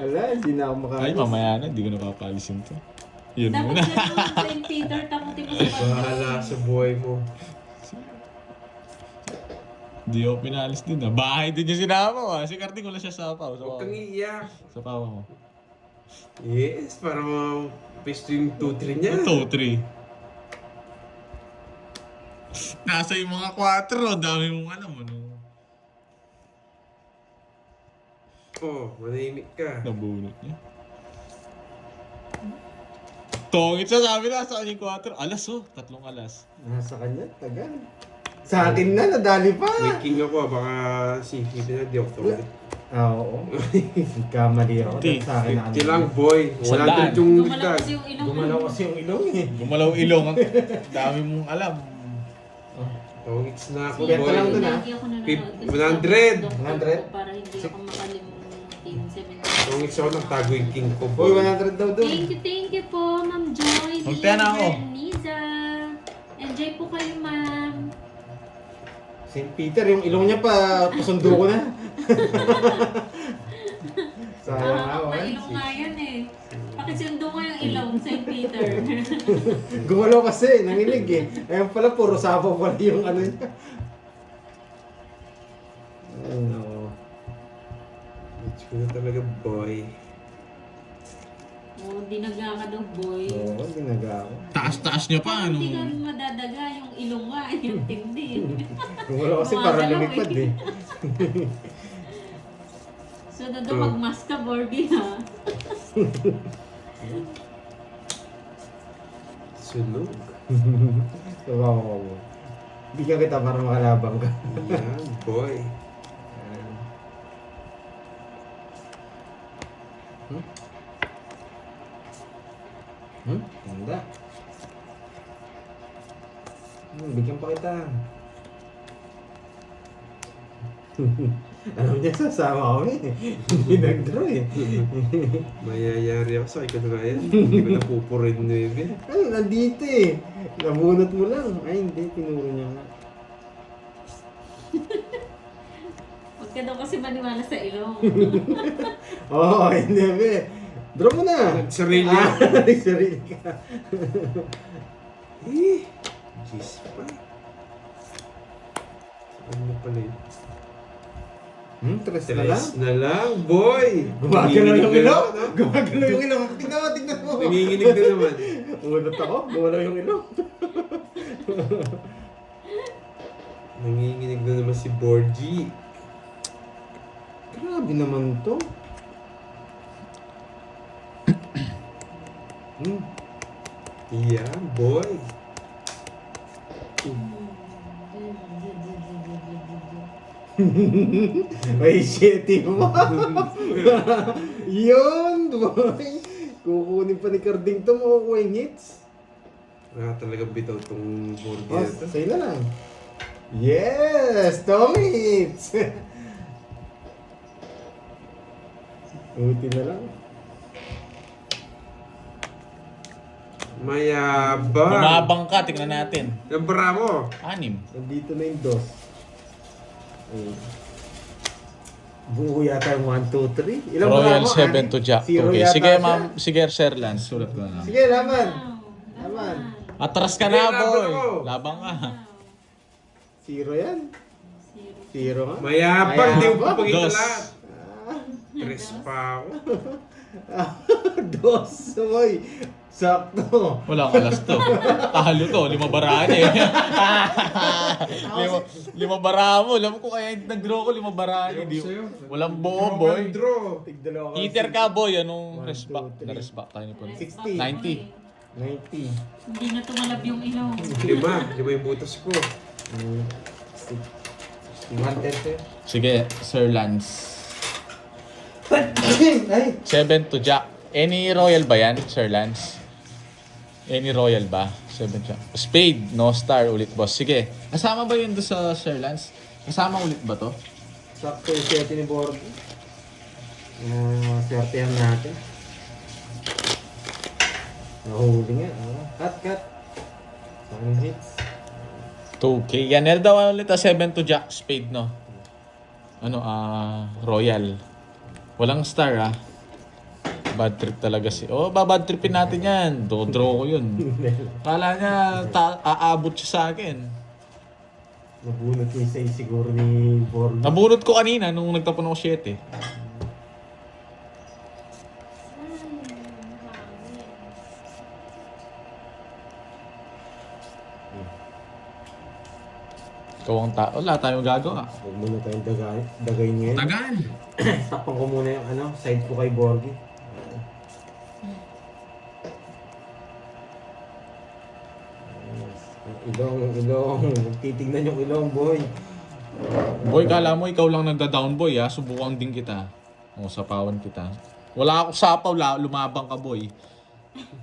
Ala, hindi na ako Ay, makakalis. mamaya na. Di ko napapalisin to. Yun Dapat muna. ganun, Saint Peter, takutin mo sa Bahala sa buhay mo. Di ako pinalis din ah. Bahay din yung sinama ah. Si Carding wala siya sa paw. Huwag kang iiyak. Sa paw mo. Yes, para ma-pesto yung 2-3 niya. 2, 3. Nasa yung mga 4. Dami mong alam ano. Oh, manahimik ka. Nabunot niya. Tongit siya, sabi na sa kanyang 4. Alas oh, 3 alas. Nasa kanya, tagal. Sa akin na, nadali pa. May king ako, baka sisipin na, di ako tawag. Ah, oo. Kamali ako. Hindi. Dahil sa akin na 50 lang, boy. 100 yung Gumalaw ligtad. kasi yung ilong mo. Gumalaw kasi yung ilong eh. Gumalaw ilong. Dami mong alam. Tawagits na ako, Benta boy. lang dun, ah. Lagi ako nanonood. 100. 100? Para hindi ako makalimutan yung 7. Tawagits ako ng tago yung king ko, Uy, boy. 100 daw doon. Thank you po, Ma'am Joy. Magtaya na ako. Niza. Enjoy po kayo, Ma'am. St. Peter, yung ilong niya pa, pasundo ko na. Sayang ako eh. Ilong nga yan eh. Pakisundo ko yung ilong, St. Peter. Gumalaw kasi, nanginig eh. Ayun pala, puro sapaw pala yung ano niya. Ay, no. Bitch ko na talaga, boy. Oh, dinaga ka daw, boy. Oo, ginagawa. Taas-taas niya pa. Ano? Hindi ka madadaga yung ilong nga, yung tindi. Gumalaw kasi para Gumagalaw lumipad eh. So, nado mag-mask ka, Borby, ha? Sunog. Tawa ko. Bigyan kita para makalabang ka. Yan, boy. Ganda. Bigyan pa kita. Alam niya, sasama kami. Hindi nag-draw eh. Mayayari ako sa ikaw na yan. Hindi ko napupurin na yun. Ano, nandito eh. Nabunot mo lang. Ay, hindi. Tinuro niya nga. Huwag ka daw kasi maniwala sa ilong. Oo, hindi be. Draw mo na. Nagsarili Ah, ako. nagsarili ka. Jeez pa. Ano pala yun? Tres na lang. Tres na lang, boy! Gumagalaw yung Nanginginig na ilaw. naman, no? Gumagalaw yung ilaw. Tignan mo. Nanginginig na naman. Umunot ako. Gumagalaw yung ilaw. Nanginginig na naman si Borgie. Grabe naman to. Yeah, boy. Ay, shit mo. Yun, boy. Kukunin pa ni Carding to. Makukuha yung hits. Talaga bitaw tong Borgie Oh, na to. sa'yo na lang. Yes! Tommy hits! Uti na lang. Mayabang. Lumabang ka, tingnan natin. Yung bravo. 6. Nandito na yung dos. Ayun. Buo yata yung 1, 2, 3. Ilang Royal bravo, 7 to Jack. Zero Okay, yata sige siya. ma'am. Sige, Sir Lance. Sulat ko na. Sige, laban. Laban. Atras ka Sige, na, laban boy. ako. Labang ka. 0 yan. 0 nga. Mayabang. Di mo Mayabang. papagita Dos. lahat. Tres pa ako. Dos, boy. Sakto. Walang alas to. Talo to. 5 baraan eh. lima bara mo. Alam ko kaya nag-draw ko 5 baraan. Hindi, walang buo, boy. Draw. Tigdalawa ka. Eater ka, boy. Anong 1, resback? 2, 3. Na-resback tayo ni Paul. 60. 90. 90. Hindi na tumalab yung ilaw. Lima yung butas ko. 61, 10. Sige, Sir Lance. Ay! 7 to Jack. Any royal ba yan, Sir Lance? Any royal ba? 7 to Jack. Spade, no star ulit, boss. Sige. Kasama ba yun doon sa Sir Lance? Kasama ulit ba to? Sakto yung siyete ni Borgi. Swertehan natin. Nahuli nga. Cut. Saan hits? 2K. Yan, yan daw ulit 7 to Jack. Spade, no? Ano, royal. Walang star, Bad trip talaga si... Oh, babad tripin natin yan. Draw ko yun. Kala niya, aabot siya sa akin. Nabunot yung isa siguro ni Borgi. Nabunot ko kanina nung nagtapon ako 7. Ikaw ang tao. Wala tayong gagawa. Huwag muna tayong dagay ngayon. Tagal! Takpan ko muna yung side ko kay Borgi. Ilong. Titignan yung ilong, boy. Boy, kala mo ikaw lang nagda-down boy, Subukan din kita. O, sapawan kita. Wala ako sapaw, lumabang ka, boy.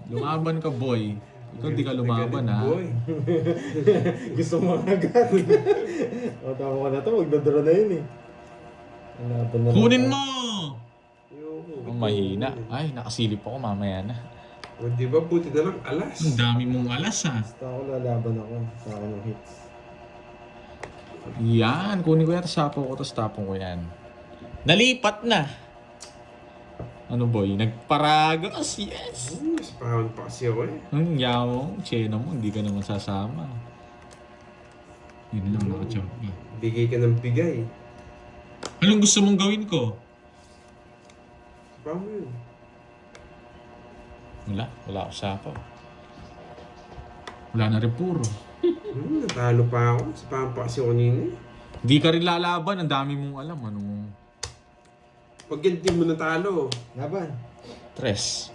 Lumaban ka, boy. Ikaw di ka lumaban, Boy. Gusto mo agad. O, tama ko na to. Magdadara na yun eh. Laban na Kunin lang. mo! Ang mahina. Ay, nakasilip ako mamaya na. O di ba buti na lang alas. Ang dami mong alas, Basta ako lalaban ako. Sa akin ng hits. Yan, kunin ko yan, tapos sapaw ko, tapos tapong ko yan. Nalipat na! Ano boy, nagparagas, yes! Spawn pa kasi ako eh. Ang yaw, tsena mo, hindi ka naman sasama. Yun lang nakachampi. Bigay ka ng bigay. Anong gusto mong gawin ko? Spawn mo yun. Wala ako sapaw. Wala na rin puro. Natalo pa ako. Spawn pa kasi ako kanina eh. Hindi ka rin lalaban, ang dami mong alam, Pag yan di mo natalo. Laban. Tres.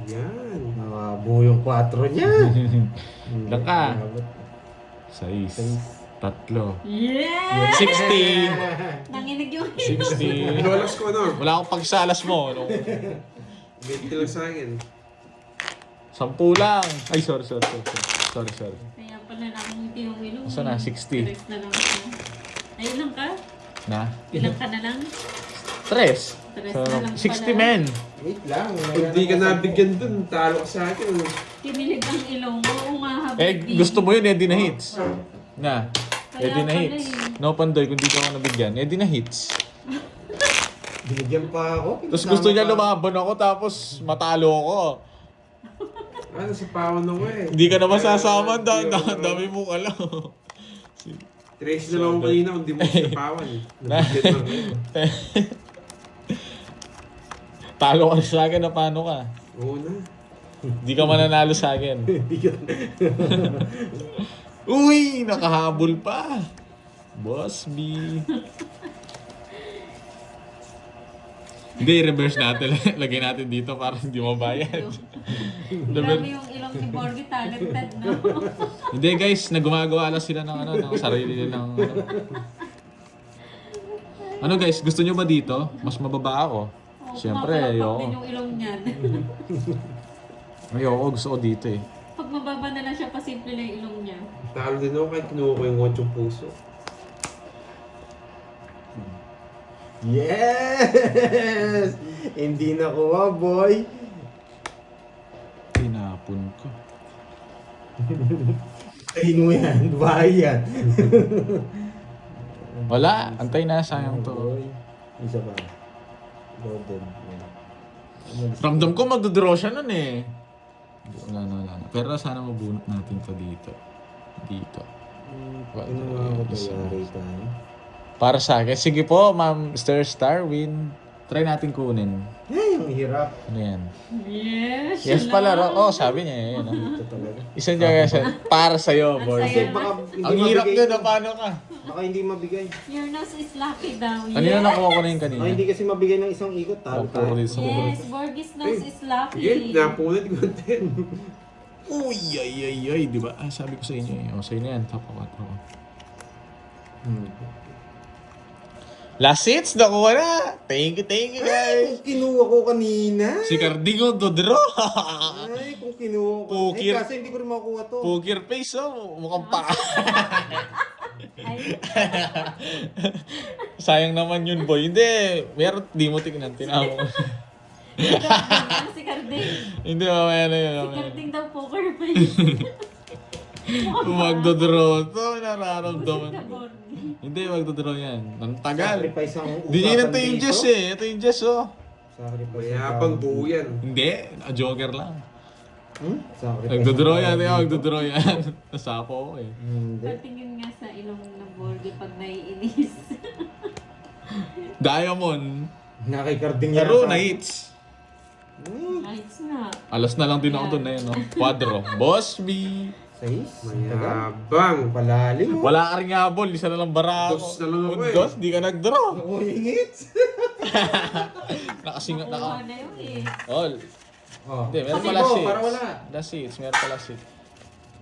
Yan. Nakabuo yung 4 niya. Ilan ka? 6. 3. Yeah! 60. Nanginig yung ilaw. 60. Lolas ko ano? Wala akong pagsalas mo. 20 lang sa akin. 10 lang. Ay, sorry. Sorry. Kaya pala nakangiti yung ilaw. Saan na? 60. Tres na lang ako. Ay, ilang ka? Na? Ilang ka na lang? Tres. Tres na lang 60 pala. men. Wait lang. Kung di ka nabigyan dun, talo ka sa akin. Kinilig ang ilaw mo. Oo nga, Gusto mo yun, edi na hits. Na. Kaya Edi na pala hits. No, Pandoy, kung di ka ako nabigyan, edi na hits. Binigyan pa ako. Tapos gusto niya lumaban ako tapos matalo ako. Ano si Pawan ako eh. Hindi ka na masasama, Hindi ako dami mo alam. Trace na lang ako kanina kung di mo si Pawan eh. Nabigyan lang kayo. Talo ka sa akin na paano ka? Oo na. Hindi ka mananalo sa akin. Uy, nakahabol pa. Boss B. Hindi, reverse natin. Lagay natin dito para hindi mabayad. Grabe yung ilong ni Borgie, talented, no? Hindi guys, nagumagawa lang sila ng ng sarili nilang Ano guys, gusto nyo ba dito? Mas mababa ako. Siyempre, Mapalakpak ayoko. din yung ilong niyan. Ayoko, gusto ko dito eh. Pag mababa na lang siya, pasimple lang yung ilong niya. Talo din ako kahit kinuha ko yung 8 puso. Yes! Hindi nakuha, boy. Tinapon ko. Ay, mo yan. Bahay yan. Wala, antay na, sayang to. Boy. Isa pa. Golden. Ramdam ko magdodraw siya nun eh. Wala na. Pero sana mabunot natin to dito. Dito. Ano nga kayari tayo? Para sa akin. Sige po, Ma'am Star Win. Try natin kunin. Ay, ang hirap. Ano yan? Yes! Yes pala, oh, sabi niya yun. Ito talaga. Isang niya kasi, para sa'yo, boy. Ang saya. Baka hindi Ang hirap mabigay. nun, paano ka? Baka hindi mabigay. Your nose is lucky daw. Kanina nakuha ko na yung kanina. Baka hindi kasi mabigay ng isang ikot. Talo Opo, tayo. ulit sa Yes, Borgie's nose is lucky. Sige, napunod ko din. Uy, ay, di ba? Ah, sabi ko sa inyo eh. O, sa'yo na yan. Top 4 ko. Last hits, nakuha na. Thank you, guys. Kung kinuha ko kanina. Si Cardingo, dodraw. Ay, kung kinuha ko. Pukir. Eh, kasi hindi ko rin makuha to. Poker face, oh. Mukhang pa. Ay, Sayang naman yun, boy. Hindi. Meron, di mo tignan. Tinamo. si Carding. Hindi, mamaya na yun. Si mamaya. Carding daw poker face. Kung magdodraw to, nararamdaman. Ka, Borgie. Hindi, magdodraw yan. Ang tagal. Sacrifice ang Hindi niya usapan ito yung dito. Jess eh. Ito yung Jess, oh. Sacrifice ang Mayapang buo yan. Hindi, joker lang. Sacrifice Nagdodraw ang yan, tao. magdodraw yan. Nasapo ko eh. Hindi. Patingin nga sa ilong ng Borgie pag naiinis. Diamond. Nakikarding yan. Pero na hits. Lights na. Alas na lang din ako doon na yun, no? Quadro. Boss B. Sais? Tagal. Mayabang. Palalim mo. Wala ka rin habol, isa na lang bara ako. Dos na lang ako eh. Dos, di ka nag-draw. Nakuha yung hits. Nakasinga, Nakuha na yun eh. All. Oh. Hindi, meron Sa pala libo, seats. para wala. Last hits, meron pala seats.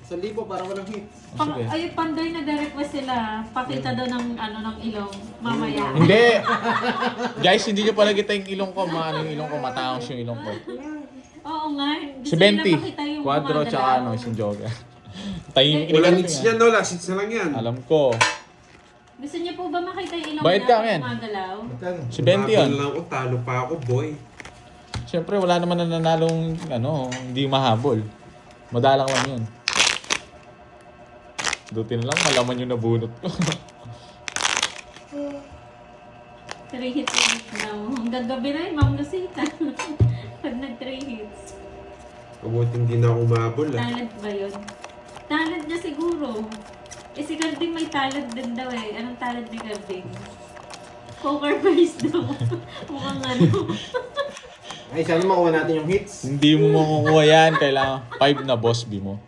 1,000 para walang hits. Pang, Sige. ay, Pandoy nag-request sila. Pakita daw ng, ng ilong. Mamaya. Hindi! Guys, hindi nyo pala kita yung ilong ko. Maano yung ilong ko, matangos yung ilong ko. Oo nga. Si Gusto nila 20. makita yung Quadro, gumagalaw. tsaka isang joker. Tahimik Walang na hits nga. yan, no? Last hits na lang yan. Alam ko. Gusto niyo po ba makita yung ilong Bayad na ka, men. gumagalaw? Magkano? Si 20 yun. Habol lang ako, talo pa ako, boy. Siyempre, wala naman na nanalong, hindi mahabol. Madalang lang yun. Duti na lang, malaman yung nabunot ko. 3 hits ulit daw. Hanggang gabi na yun, Ma'am Lucita. Pag nag-3 hits. Kabuting di na ako umabol, ah. Talent ba yun? Talent niya siguro. Eh si Carding may talent din daw eh. Anong talent ni Carding? Poker face daw. Mukhang ano. Ay, sana makuha natin yung hits. Hindi mo makukuha yan. Kailangan 5 na boss B mo.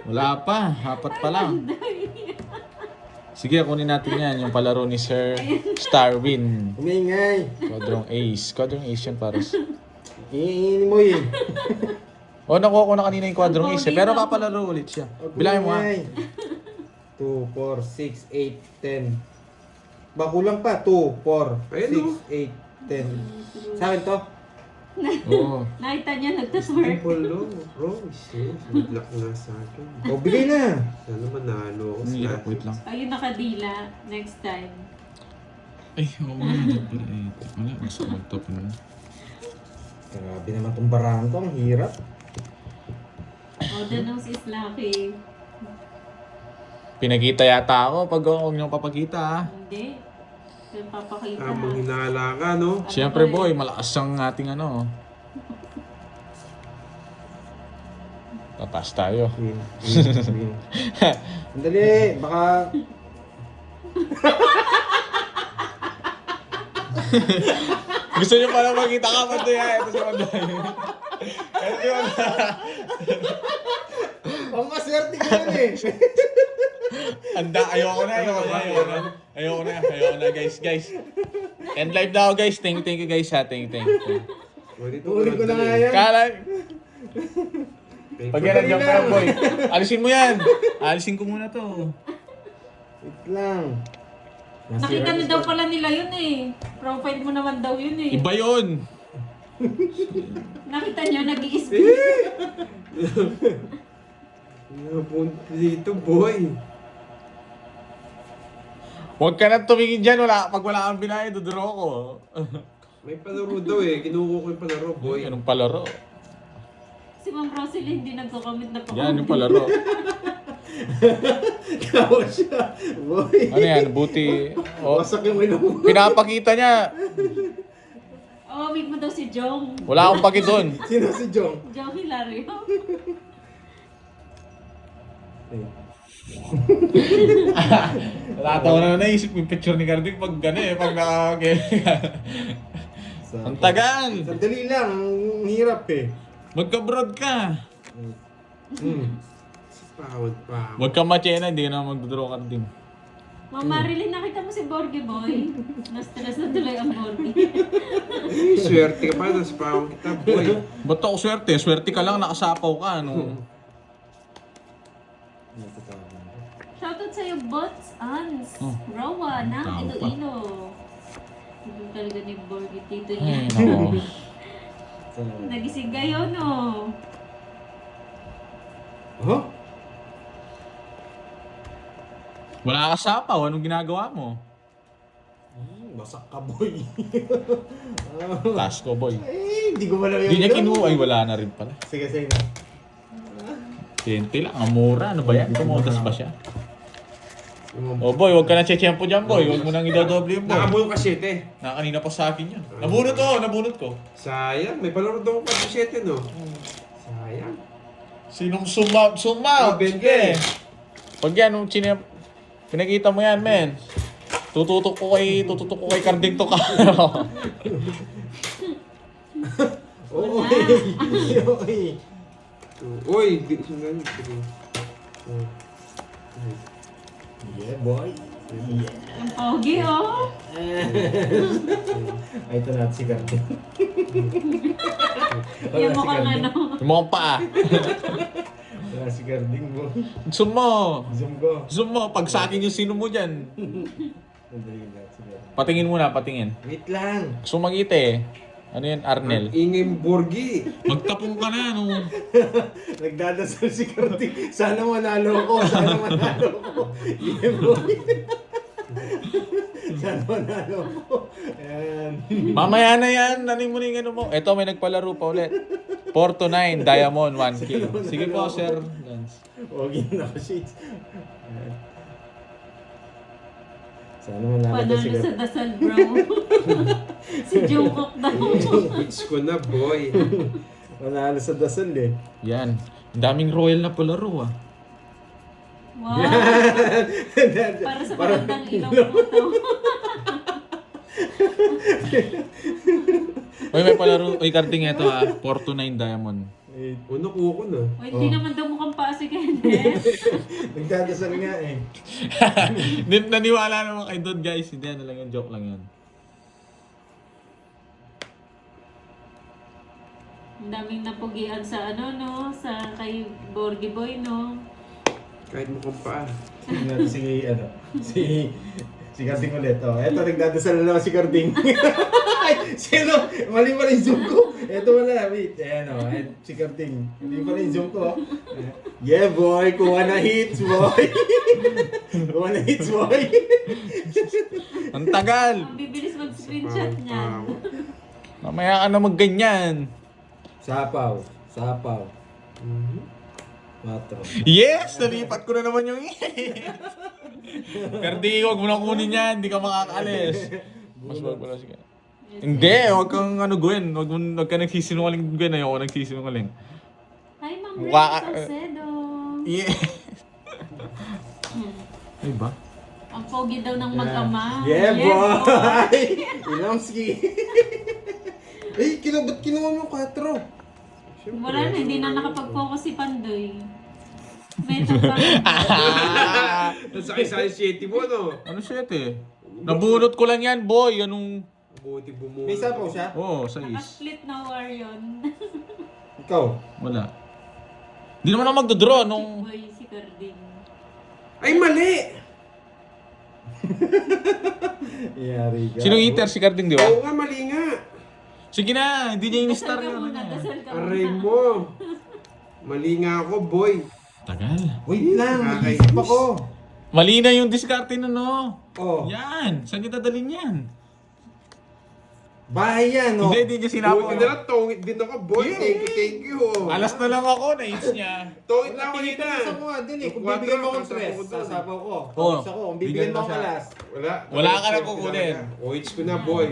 Wala pa. 4 pa lang. Sige, kunin natin yan. Yung palaro ni Sir Starwin. Umingay. Quadrong Ace. Quadrong Ace yan para sa... Iingin mo yun. O, nakuha ko na kanina yung Quadrong Ace. Pero papalaro ulit siya. Bilangin mo nga. 2, 4, 6, 8, 10. Ba, kulang pa. 2, 4, Ayun, 6, 8, 10. Sa akin to. Oo. Nakita niya nagtatwerk. Simple, no? Bro, shit. Good luck nga sa akin. O, bigay na. Sana manalo ako Ang sa hirap, last wait lang. Ayun nakadila. Next time. Ay, oo nga. Wala, mas mag-top na. Grabe naman tong barahan ko. Ang hirap. Oh, the nose is lucky. Pinakita yata ako pag huwag niyong papakita ha. Hindi. Yung papakita. Habang hinala ka, no? Siyempre boy, malakas ang ating ano. Tapas tayo. Win. Andali, baka... Gusto niyo pala makita ka man to ya. Ito si Manday. Ito si Manday. Ang maswerte ka yun eh. Ayoko na, guys. End live na ako, guys. Thank you, guys, ha. Thank you. Tuloy ko na nga yan. Kala, pag yan ang jump lang, boy. Alisin mo yan. Alisin ko muna to. Wait lang. Nakita na daw pala nila yun eh. Profile mo naman daw yun eh. Iba yun. Nakita nyo, nag-i-spin. Napunta dito, boy. Huwag ka na tumingin dyan. Pag wala kang binahe, duduro ko. May palaro daw eh. Kinuha ko yung palaro, boy. Anong palaro? Si Ma'am Rosalie hindi nagko-comment na pa. Yan, yung palaro. Tawa siya. Boy. Ano yan? Buti. Oh, Wasak yung ino mo. pinapakita niya. Oh, meet mo daw si Jong. Wala akong paki doon. Sino si Jong? Jong Hilario. Natatawa na naisip yung picture ni Carding pag gano'n eh. Pag Ang tagal. Sandali lang. Ang hirap eh. Magka-broad ka. Pawad pa. Huwag kang machena, hindi ka na magdodraw Carding. Ma'am Marilyn, nakita mo si Borgie Boy. Na-stress na tuloy ang Borgie. Swerte ka pa. Nasa pawad kita, boy. Ba't ako swerte? Swerte ka lang, nakasapaw ka. Ano? Shoutout sa'yo, Bots, Ans, Oh. Rowa, ng Tao pa. Iloilo. Hindi talaga ni Borgie tito Ay, niya. nako. Nagising kayo, no? Huh? Wala ka sapaw, anong ginagawa mo? Wasak ka, boy. Task ko, boy. Eh, hindi ko malaw Hindi niya kinuha. Ay, wala na rin pala. Sige. 20 lang, ang mura. Ano ba yan? Kumodas ba siya? Oh boy, huwag ka na chechempo dyan, boy. Huwag mo nang idodoble yung boy. Nakabuo ka 7. Kanina pa sa akin yun. Nabunot ko. Sayang. May palaro daw pa 7, no? Sayang. Sinong suma? Oh, 20. Sige. Pag yan, pinakita mo yan, men. Tututok ko kay Carding to ka. Oo. Okay. Uy, di sundan. Yeah, boy. Yeah. Ang pogi, oh. Ay, ito na si Cardi. Yung mukhang ano. Yung mga paa. Wala si Carding, boy. Zoom mo. Zoom ko. Pag sa akin yung sino mo dyan. Sandali lang, sige. Patingin muna, patingin. Wait lang. Gusto magita eh. Ano yan, Arnel? Ingay Borgi. Magtapong ka na, no? Nagdadasal si Carding. Sana manalo ko. Yeah, boy. Sana manalo ko. Ayan. Mamaya na yan. Nanin mo na yung ano mo. Eto, may nagpalaro pa ulit. 4-9, Diamond, 1K. Sige po, Sir Lance. Huwag yun ako, shades. Sana manalo ko Panalo si sa Carding. dasal, bro. Si Jungkook daw. Hits ko na, boy. Manalo sa dasal eh. Yan. Ang daming royal na palaro, ah. Wow. Para sa magandang ilong mo to. Uy, may palaro. Uy, Carding, eto, ah. 4-9, Diamond. Uno kuha ko na. O, hindi naman daw mukhang pa si Kenneth. Nagdadasal nga eh. Naniwala naman kayo doon, guys. Hindi, ano lang yun. Joke lang yun. Ang daming napugian sa ano, no? Sa kay Borgie Boy, no? Kahit mo kung pa. Si Carding ulit. Oh, eto, nagdadasal na naman si Carding. Ay, sino? Mali pala yung zoom ko. Eto wala, wait. Ayan o, si Carding. Mali pala yung zoom ko. Yeah, boy. Kuha na hits, boy. Kuha na hits, boy. Ang tagal! Ang bibilis mag-screenshot niyan. Mamaya ka na magganyan. Sapaw. 4. Yes! Nalipat ko na naman yung Kardi, huwag mo na kunin yan. Hindi ka makakaalis. Mas wag mo na sige. Hindi, huwag kang Gwen. Huwag ka nagsisinungaling, Gwen. Ayoko nagsisinungaling. Hi, Ma'am Wa- Rachel Salcedo. Yeah. Ay ba? Ang pogi daw ng mag-ama. Yeah, boy! Ilomski! Ay, ba't kinuha mo 4? Wala na, hindi na nakapag-focus si Pandoy. Meta pa. Nasa size 7 mo, no? Ano shit eh? Nabunot ko lang yan, boy. Anong... Buti bumuno. May sapaw siya? Oo, size. Naka-split na war yun. Ikaw? Wala. Hindi naman ako magdodraw nung... Boy, si Carding. Ay, mali! Yari ka. Sinong eater? Si Carding, di ba? Oo nga, mali nga. Sige na, hindi niya Dasal in-star ka yun. muna, dasal ka Aray muna. mo. Mali nga ako, boy. Tagal. Wait lang, Nakakainis. mag-isip ako. Mali na yung diskarte na no. Oh, Yan, saan kita dalhin yan? bahay yan, no? Hindi niya sinabi. Buti na lang, tongit din ako, boy. Thank you. Alas na lang ako, na-hits niya. Tongit lang ako nila. Sa ko nga din eh. Kung Quatro, bibigyan mo akong nasa stress, pupunta. sasapaw ko. Oo. Isa ko, kung Bigyan bibigyan mo mo akong siya. alas. Wala. Wala ka na kukunin. O, hits ko na, boy.